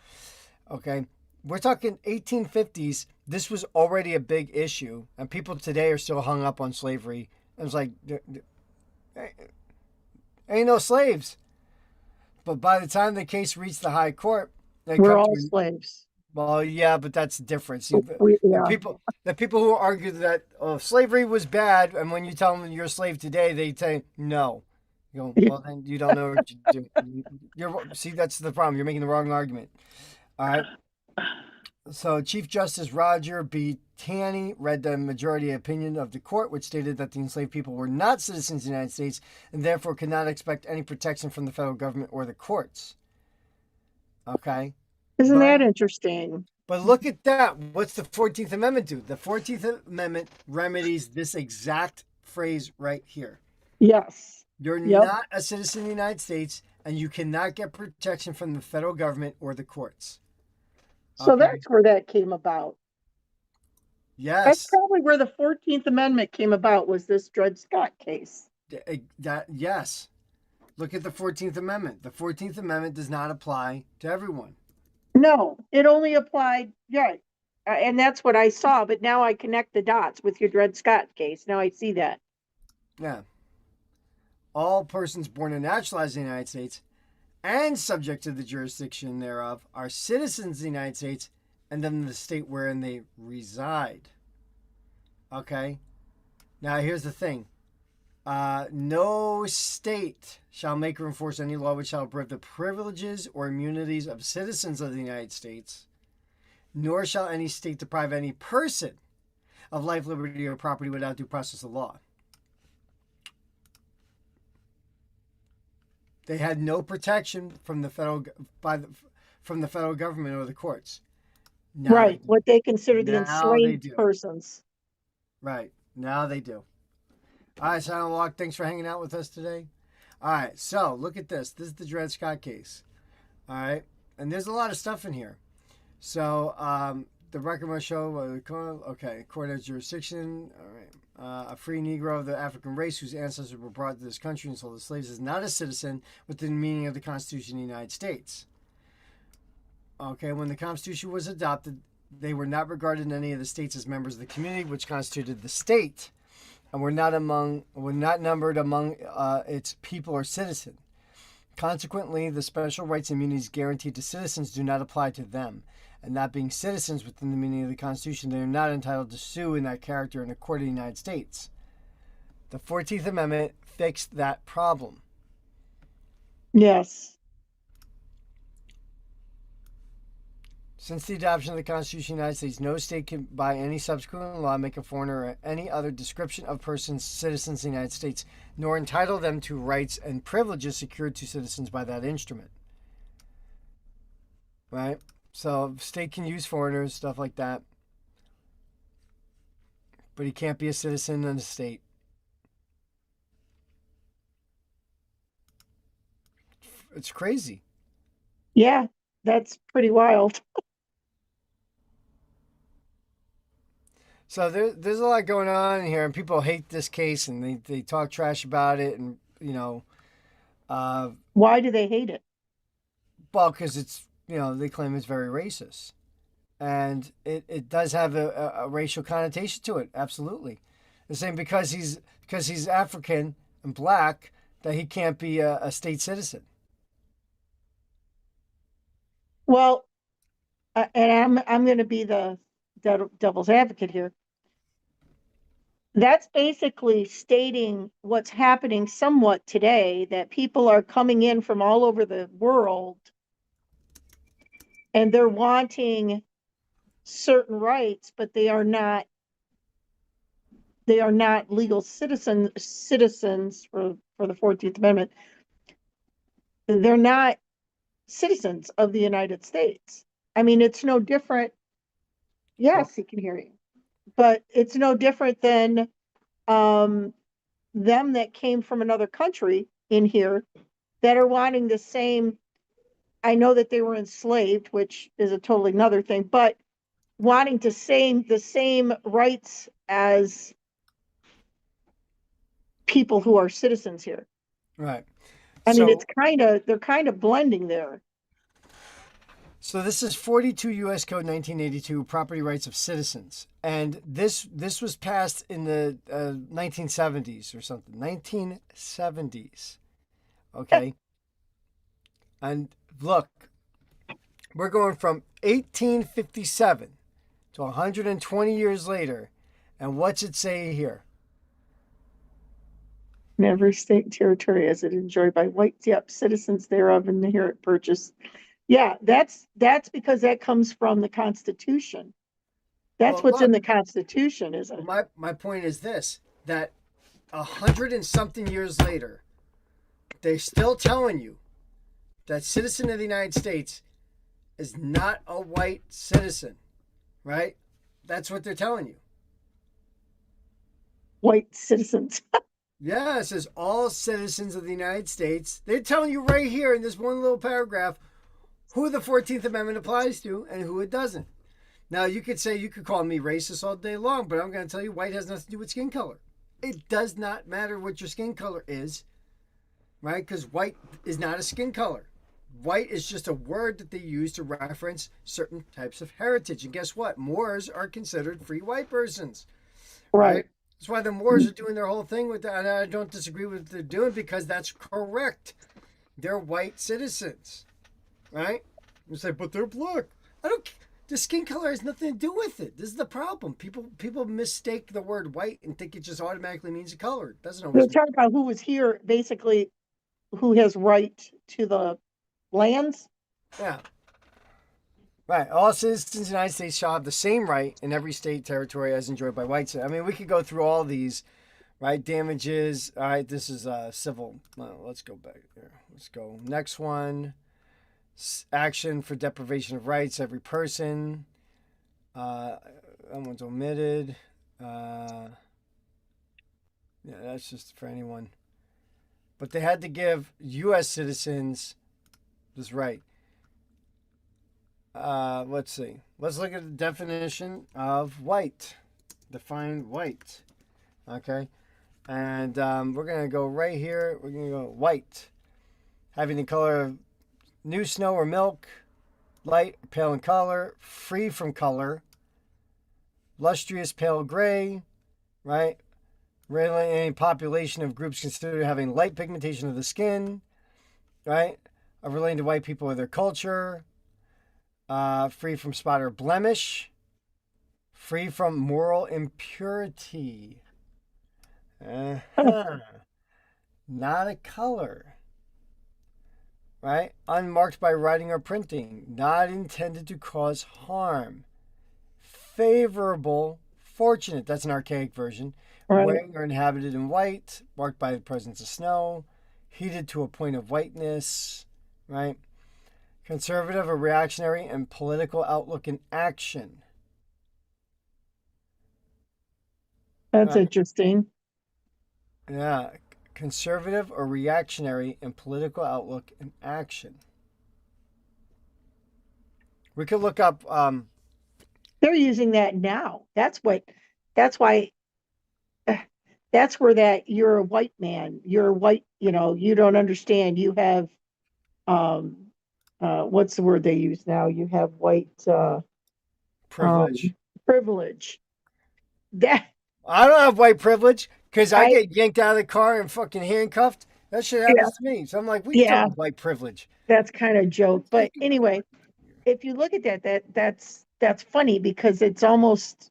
Okay, we're talking 1850s. This was already a big issue, and people today are still hung up on slavery. It was like, ain't no slaves. But by the time the case reached the high court, they We're come all to slaves. well, yeah, but that's different. See, Yeah. the people who argue that slavery was bad, and when you tell them you're a slave today, they say no. You go, well, then you don't know what you do. See, that's the problem. You're making the wrong argument. All right. So Chief Justice Roger B. Taney read the majority opinion of the court, which stated that the enslaved people were not citizens of the United States and therefore could not expect any protection from the federal government or the courts. Okay. Isn't But that interesting? But look at that. What's the 14th Amendment do? The 14th Amendment remedies this exact phrase right here. Yes. You're Yep. not a citizen of the United States, and you cannot get protection from the federal government or the courts. So Okay. that's where that came about. That's Yes. probably where the 14th Amendment came about, was this Dred Scott case. Yes. Look at the 14th Amendment. The 14th Amendment does not apply to everyone. No, it only applied, yeah. And that's what I saw, but now I connect the dots with your Dred Scott case. Now I see that. Yeah. All persons born and naturalized in the United States and subject to the jurisdiction thereof are citizens of the United States and of the state wherein they reside. Okay? Now, here's the thing. No state shall make or enforce any law which shall prohibit the privileges or immunities of citizens of the United States, nor shall any state deprive any person of life, liberty, or property without due process of law. They had no protection from the federal government or the courts. Now Right. What they consider the Now they enslaved do. persons. Right. Now they do. All right, Silent Walk, thanks for hanging out with us today. All right, so look at this. This is the Dred Scott case. All right, and there's a lot of stuff in here. So the record must show, okay, court has jurisdiction. All right. A free Negro of the African race whose ancestors were brought to this country and sold as slaves is not a citizen within the meaning of the Constitution of the United States. Okay, when the Constitution was adopted, they were not regarded in any of the states as members of the community, which constituted the state, and were not numbered among its people or citizen. Consequently, the special rights and immunities guaranteed to citizens do not apply to them. and not being citizens within the meaning of the Constitution, they are not entitled to sue in that character in a court of the United States. The 14th Amendment fixed that problem. Yes. Since the adoption of the Constitution of the United States, no state can, by any subsequent law, make a foreigner or any other description of persons citizens of the United States, nor entitle them to rights and privileges secured to citizens by that instrument. Right? So, state can use foreigners, stuff like that. But he can't be a citizen in the state. It's crazy. Yeah, that's pretty wild. So there's a lot going on here, and people hate this case, and they talk trash about it, and Why do they hate it? well, because it's they claim it's very racist, and it does have a racial connotation to it. Absolutely, the same because he's African and black that he can't be a state citizen. Well, and I'm going to be the devil's advocate here. That's basically stating what's happening somewhat today, that people are coming in from all over the world and they're wanting certain rights, but they are not legal citizens for the 14th Amendment. They're not citizens of the United States. I mean, it's no different. Yes, he can hear you. But it's no different than them that came from another country in here that are wanting the same. I know that they were enslaved, which is a totally another thing, but wanting the same rights as people who are citizens here. Right. I mean, they're kind of blending there. So this is 42 U.S. Code 1982, Property Rights of Citizens. And this was passed in the 1970s or something. 1970s. Okay? And look, we're going from 1857 to 120 years later. And what's it say here? In every state and territory as it enjoyed by whites, citizens thereof and inherent purchase. Yeah, that's because that comes from the Constitution. That's what's in the Constitution, isn't it? My point is this, that 100 and something years later, they're still telling you that citizen of the United States is not a white citizen, right? That's what they're telling you. White citizens. Yeah, it says all citizens of the United States. They're telling you right here in this one little paragraph who the 14th Amendment applies to and who it doesn't. Now, you could call me racist all day long, but I'm going to tell you white has nothing to do with skin color. It does not matter what your skin color is, right? Because white is not a skin color. White is just a word that they use to reference certain types of heritage. And guess what? Moors are considered free white persons. Right. That's why the Moors are doing their whole thing with that. And I don't disagree with what they're doing because that's correct. They're white citizens, right? You say, but they're black. The skin color has nothing to do with it. This is the problem. People mistake the word white and think it just automatically means a color. It doesn't always. They're talking about who was here, basically, who has right to the lands. Yeah. Right. All citizens of the United States shall have the same right in every state, territory as enjoyed by whites. I mean, we could go through all these, right? Damages. All right. This is civil. Well, let's go back there. Let's go. Next one. Action for deprivation of rights. Every person. That one's omitted. Yeah, that's just for anyone. But they had to give U.S. citizens this right. Let's see. Let's look at the definition of white. Define white. Okay. And we're going to go right here. We're going to go white. Having the color of new snow or milk, light or pale in color, free from color, lustrous pale gray, right? Regulating any population of groups considered having light pigmentation of the skin, right? Relating to white people or their culture. free from spot or blemish, free from moral impurity. Uh-huh. Not a color, right? Unmarked by writing or printing, not intended to cause harm. Favorable, fortunate, that's an archaic version. Right. Wearing or inhabited in white, marked by the presence of snow, heated to a point of whiteness, right? Conservative or reactionary in political outlook and action. That's Right. interesting. Yeah. Conservative or reactionary in political outlook and action. We could look up They're using that now. That's why, that's where that you're a white man, you're white, you don't understand. You have, um, what's the word they use now? You have white, privilege. privilege. That, I don't have white privilege because I I, get yanked out of the car and fucking handcuffed. That shit yeah, happens to me. So I'm like, what are you talking yeah, about white privilege? that's kind of joke. But Take it. anyway, if you look at that's funny because it's almost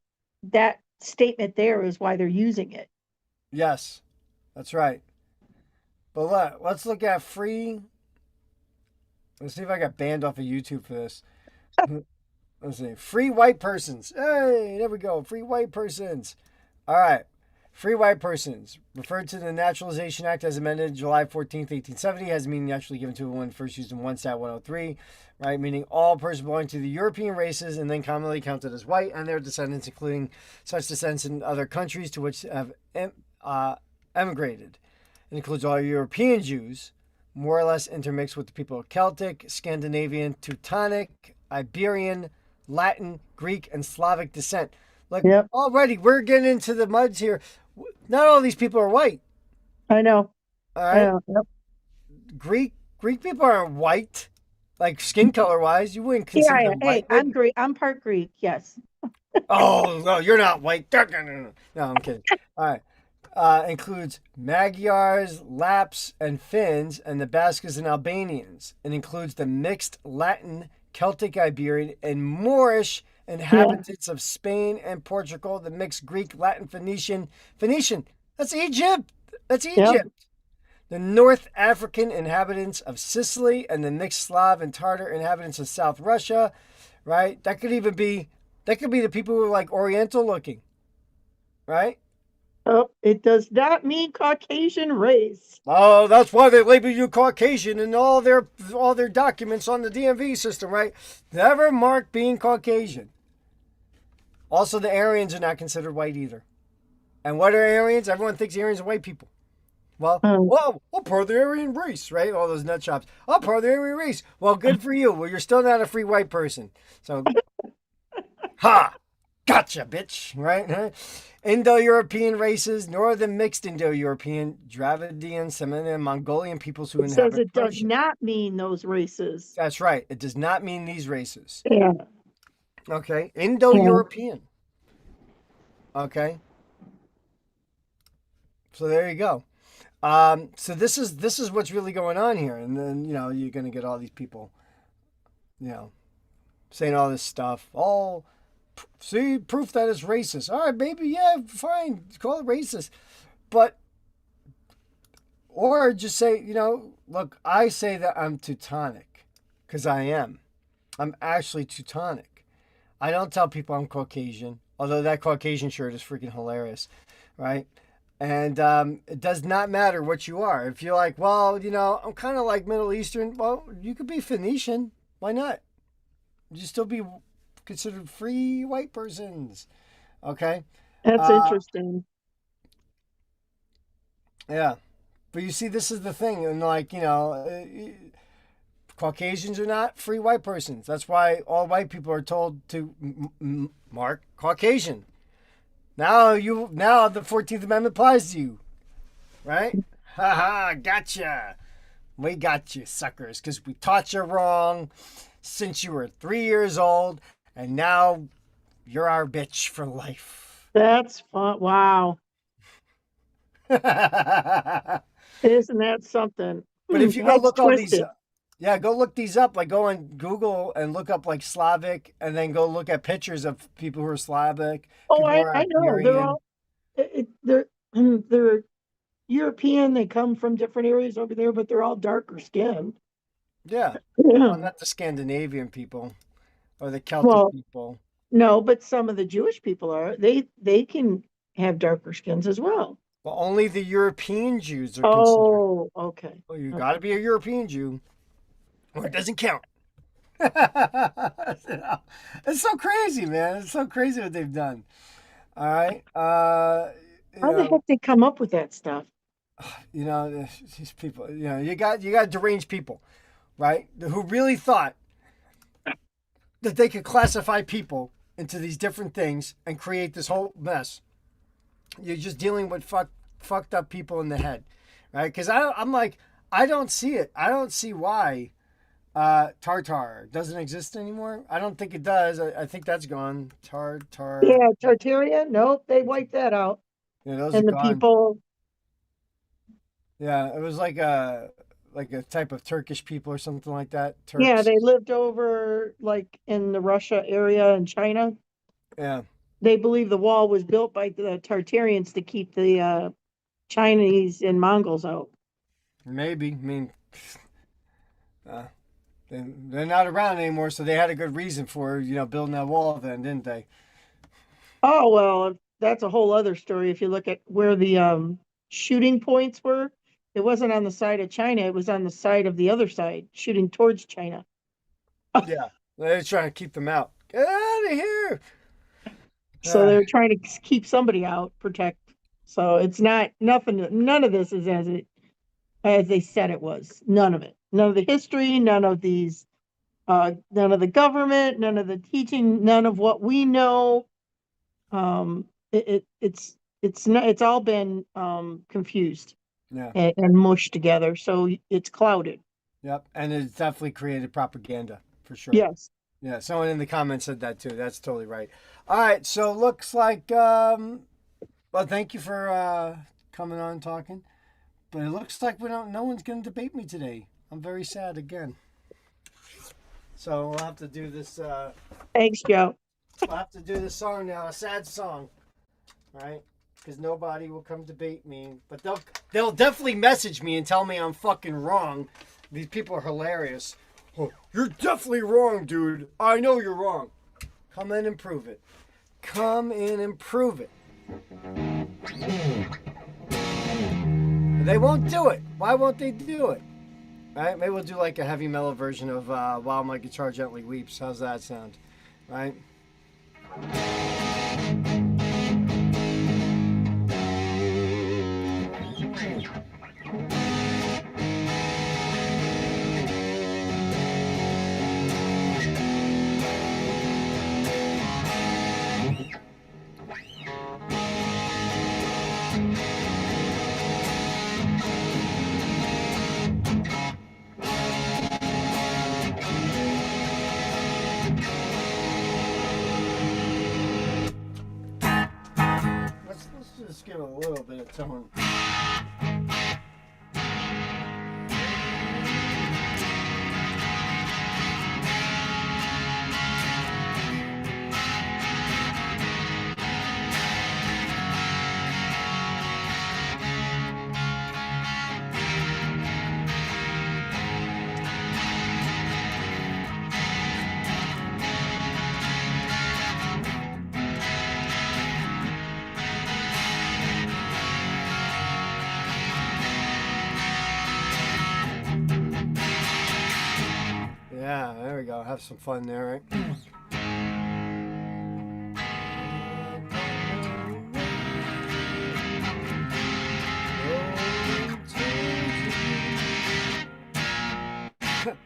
that statement there is why they're using it. Yes, that's right. But let's look at free. Let's see if I got banned off of YouTube for this. Let's see. Free white persons. Hey, there we go. Free white persons. All right. Free white persons, referred to the Naturalization Act as amended July 14th, 1870, has meaning naturally given to when first used in 1 Stat 103, right? Meaning all persons belonging to the European races and then commonly counted as white and their descendants, including such descendants in other countries to which have emigrated. It includes all European Jews, more or less intermixed with the people of Celtic, Scandinavian, Teutonic, Iberian, Latin, Greek, and Slavic descent. Like Yep, already, we're getting into the muds here. Not all these people are white. I know. All I right, know. Yep. Greek people aren't white, like skin color wise. You wouldn't Yeah, consider yeah. them Hey, white. I'm Greek. I'm part Greek. Yes. Oh no, you're not white. No, I'm kidding. All right. Includes Magyars, Lapps, and Finns, and the Basques and Albanians. It includes the mixed Latin, Celtic Iberian, and Moorish Yeah. inhabitants of Spain and Portugal, the mixed Greek, Latin, Phoenician, that's Egypt. That's Yep. Egypt. The North African inhabitants of Sicily and the mixed Slav and Tartar inhabitants of South Russia, right? That could be the people who are like Oriental looking, right? Oh, it does not mean Caucasian race. Oh, that's why they label you Caucasian in all their documents on the DMV system, right? Never mark being Caucasian. Also, the Aryans are not considered white either. And what are Aryans? Everyone thinks Aryans are white people. Well, Um, whoa, I'm part of the Aryan race, right? All those nut shops. I'm part of the Aryan race. Well, good for you. Well, you're still not a free white person. So, ha! Gotcha, bitch, right? Indo-European races, nor the mixed Indo-European, Dravidian, Semitic, and Mongolian peoples who it says inhabit it does Persia. not mean those races. That's right. It does not mean these races. Yeah. Okay. Yeah. Indo-European. Okay. So there you go. So this is what's really going on here, and then you're gonna get all these people, you know, saying all this stuff. All see proof that it's racist. All right, baby, yeah, fine, call it racist, but or just say, look, I say that I'm Teutonic because I am. I'm actually Teutonic. I don't tell people I'm Caucasian, although that Caucasian shirt is freaking hilarious, right? And it does not matter what you are. If you're like, well, I'm kind of like Middle Eastern, well, you could be Phoenician. Why not? You still be considered free white persons. Okay? That's Uh, interesting. yeah. But you see, this is the thing. And like, Caucasians are not free white persons. That's why all white people are told to mark Caucasian. Now the 14th Amendment applies to you, right? Ha ha, gotcha. We got you, suckers, because we taught you wrong since you were 3 years old, and now you're our bitch for life. That's fun. Wow. But Isn't that something? if you go That's look all these, twisted. Yeah, go look these up. Like, go on Google and look up like Slavic, and then go look at pictures of people who are Slavic, Oh, people who I are know. They're Iberian. all they're European. They come from different areas over there, but they're all darker skinned. Yeah. Yeah. Well, not the Scandinavian people or the Celtic Well, people. no, but some of the Jewish people are. They can have darker skins as well. Well, only the European Jews are considered. Oh, okay. Well, you got Okay. to be a European Jew, or it doesn't count. It's so crazy, man. It's so crazy what they've done. All right. You How the know, heck they come up with that stuff? these people. You got deranged people, right? Who really thought that they could classify people into these different things and create this whole mess. You're just dealing with fucked up people in the head, right? Because I'm like, I don't see it. I don't see why Tartar doesn't exist anymore. I don't think it does. I think that's gone. Tartar. Yeah, Tartaria? Nope, they wiped that out. Yeah, those are And the gone. people, Yeah, it was like a type of Turkish people or something like that. yeah, Turks. they lived over like in the Russia area and China. Yeah, They believe the wall was built by the Tartarians to keep the Chinese and Mongols out. maybe. I mean, uh, they're not around anymore, so they had a good reason for building that wall then, didn't they? Oh, well, that's a whole other story. If you look at where the shooting points were, it wasn't on the side of China, it was on the side of the other side, shooting towards China. Yeah, they're trying to keep them out. Get out of here! So Uh, they're trying to keep somebody out, protect. So it's not nothing, none of this is as they said it was. None of it. None of the history, none of the government, none of the teaching, none of what we know. It's not, it's all been confused yeah, and mushed together. So it's clouded. yep, and it's definitely created propaganda for sure. Yes. Yeah, someone in the comments said that too. That's totally right. All right, so looks like well, thank you for coming on and talking. But it looks like we don't. No one's going to debate me today. I'm very sad again. So we'll have to do this. Thanks, Joe. We'll have to do this song now, a sad song, right? Because nobody will come debate me. But they'll definitely message me and tell me I'm fucking wrong. These people are hilarious. Oh, you're definitely wrong, dude. I know you're wrong. Come in and prove it. Come in and prove it. They won't do it. Why won't they do it? Right? Maybe we'll do like a heavy mellow version of While My Guitar Gently Weeps. How's that sound? Right? Let's just give it a little bit of tone. Yeah, there we go. Have some fun there, right?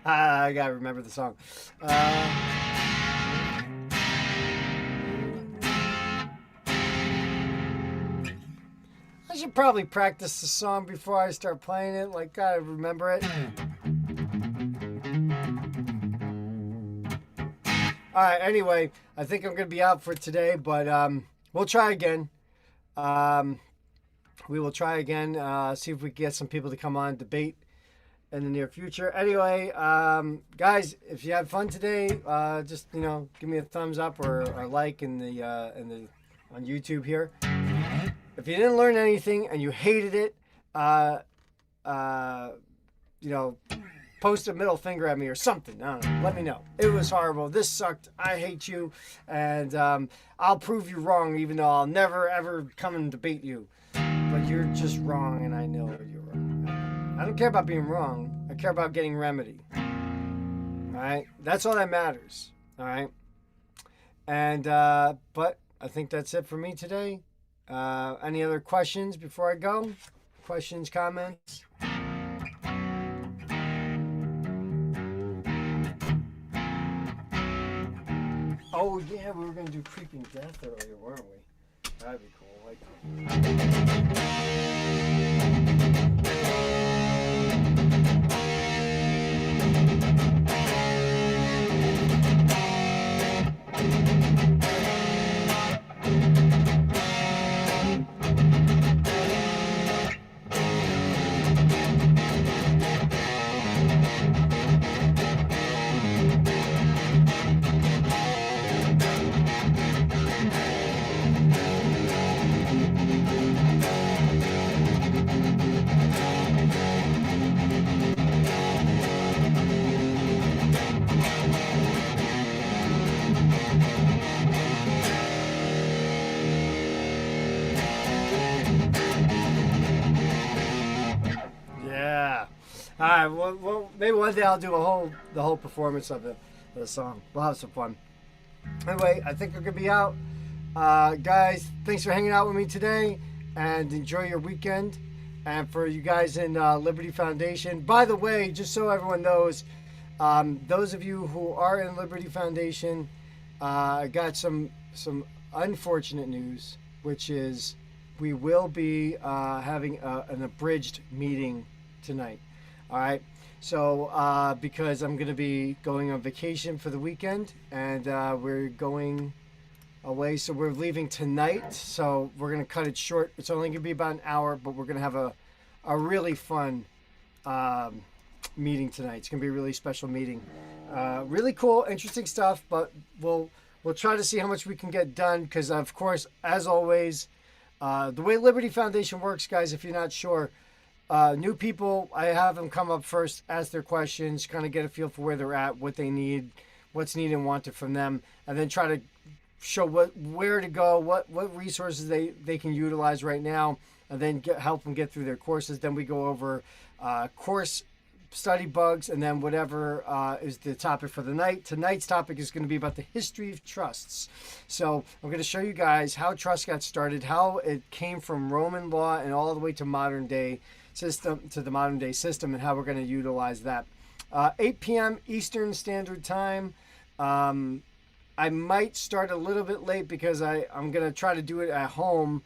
I gotta remember the song. I should probably practice the song before I start playing it. Like, gotta remember it. All right. Anyway, I think I'm gonna be out for today, but we'll try again. Um, we will try again. See if we can get some people to come on and debate. in the near future. Anyway, guys, if you had fun today, just give me a thumbs up or a like in the on YouTube here. If you didn't learn anything and you hated it, uh, uh, you know, post a middle finger at me or something. I don't know. Let me know. It was horrible. This sucked. I hate you, and I'll prove you wrong, even though I'll never ever come and debate you. But you're just wrong, and I know you're wrong. I don't care about being wrong. I care about getting remedy. All right, that's all that matters. All right, and but I think that's it for me today. Any other questions before I go? Questions, comments? Oh yeah, we were gonna do Creeping Death earlier, weren't we? That'd be cool. Yeah. All right. Well, maybe one day I'll do the whole performance of the song. We'll have some fun. Anyway, I think we're gonna be out. Guys, thanks for hanging out with me today, and enjoy your weekend. And for you guys in Liberty Foundation, by the way, just so everyone knows, those of you who are in Liberty Foundation, I got some unfortunate news, which is we will be having an abridged meeting tonight. All right. So because I'm going to be going on vacation for the weekend, and we're going away, so we're leaving tonight. So we're going to cut it short. It's only going to be about an hour, but we're going to have a really fun meeting tonight. It's going to be a really special meeting. Really cool, interesting stuff, but we'll try to see how much we can get done, because of course, as always, the way Liberty Foundation works, guys, if you're not sure, new people, I have them come up first, ask their questions, kind of get a feel for where they're at, what they need, what's needed and wanted from them, and then try to show where to go, what resources they can utilize right now, and then help them get through their courses. Then we go over course study bugs, and then whatever is the topic for the night. Tonight's topic is going to be about the history of trusts. So I'm going to show you guys how trust got started, how it came from Roman law and all the way to modern day system, and how we're going to utilize that. 8 p.m. Eastern Standard Time. I might start a little bit late because I'm going to try to do it at home,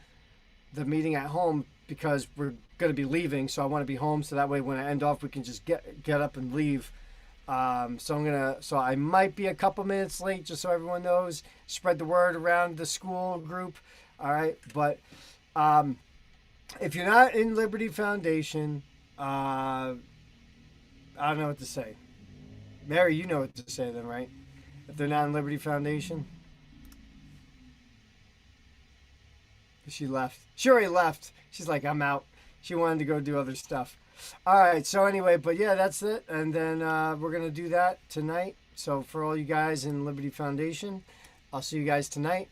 the meeting at home, because we're going to be leaving, so I want to be home, so that way when I end off we can just get up and leave. So I might be a couple minutes late, just so everyone knows. Spread the word around the school group. All right, but if you're not in Liberty Foundation, I don't know what to say. Mary, you know what to say then, right? If they're not in Liberty Foundation. She left. She already left. She's like, I'm out. She wanted to go do other stuff. All right. So anyway, but yeah, that's it. And then we're going to do that tonight. So for all you guys in Liberty Foundation, I'll see you guys tonight.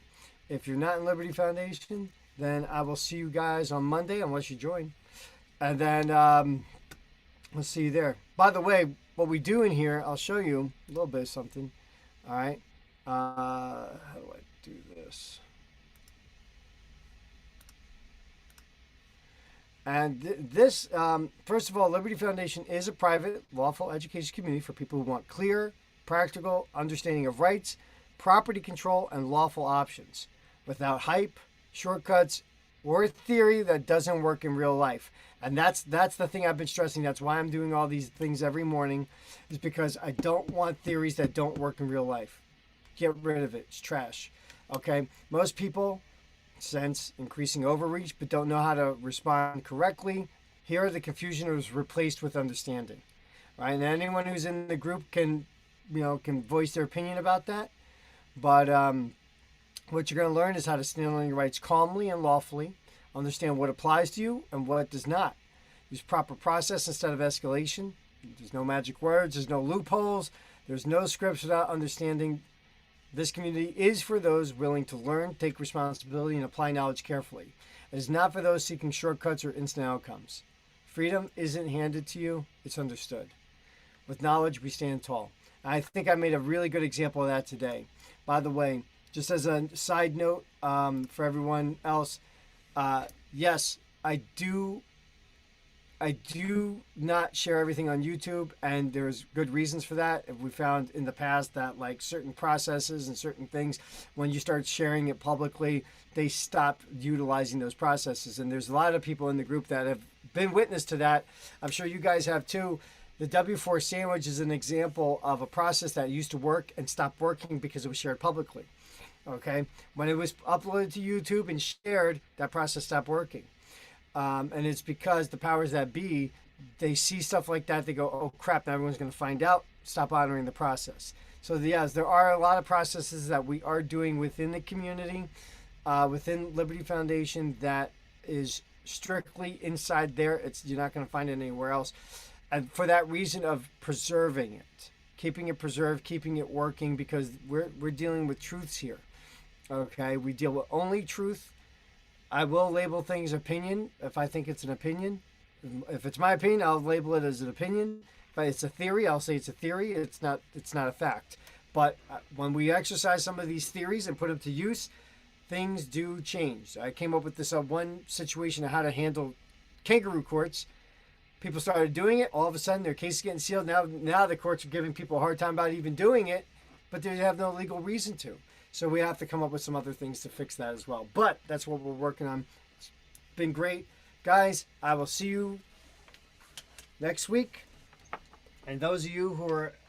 If you're not in Liberty Foundation, then I will see you guys on Monday, unless you join. And then we'll see you there. By the way, what we do in here, I'll show you a little bit of something. All right. How do I do this? And this, first of all, Liberty Foundation is a private, lawful education community for people who want clear, practical understanding of rights, property control, and lawful options, without hype, shortcuts, or theory that doesn't work in real life. And that's the thing I've been stressing. That's why I'm doing all these things every morning, is because I don't want theories that don't work in real life. Get rid of it. It's trash. Okay? Most people sense increasing overreach but don't know how to respond correctly. Here, the confusion is replaced with understanding. right? And anyone who's in the group can, can voice their opinion about that. But what you're going to learn is how to stand on your rights calmly and lawfully, understand what applies to you and what does not. Use proper process instead of escalation. There's no magic words. There's no loopholes. There's no scripts without understanding. This community is for those willing to learn, take responsibility, and apply knowledge carefully. It is not for those seeking shortcuts or instant outcomes. Freedom isn't handed to you, it's understood. With knowledge, we stand tall. I think I made a really good example of that today. By the way, just as a side note for everyone else, yes, I do not share everything on YouTube, and there's good reasons for that. We found in the past that like certain processes and certain things, when you start sharing it publicly, they stop utilizing those processes. And there's a lot of people in the group that have been witness to that. I'm sure you guys have too. The W4 sandwich is an example of a process that used to work and stopped working because it was shared publicly. Okay, when it was uploaded to YouTube and shared, that process stopped working. And it's because the powers that be, they see stuff like that, they go, oh crap, now everyone's going to find out, stop honoring the process. So yes, there are a lot of processes that we are doing within the community, within Liberty Foundation, that is strictly inside there. You're not going to find it anywhere else. And for that reason of preserving it, keeping it preserved, keeping it working, because we're dealing with truths here. Okay, we deal with only truth. I will label things opinion if I think it's an opinion. If it's my opinion, I'll label it as an opinion. If it's a theory, I'll say it's a theory. It's not a fact. But when we exercise some of these theories and put them to use, things do change. I came up with this one situation of how to handle kangaroo courts. People started doing it. All of a sudden, their case is getting sealed. Now the courts are giving people a hard time about even doing it, but they have no legal reason to. So we have to come up with some other things to fix that as well. But that's what we're working on. It's been great. Guys, I will see you next week. And those of you who are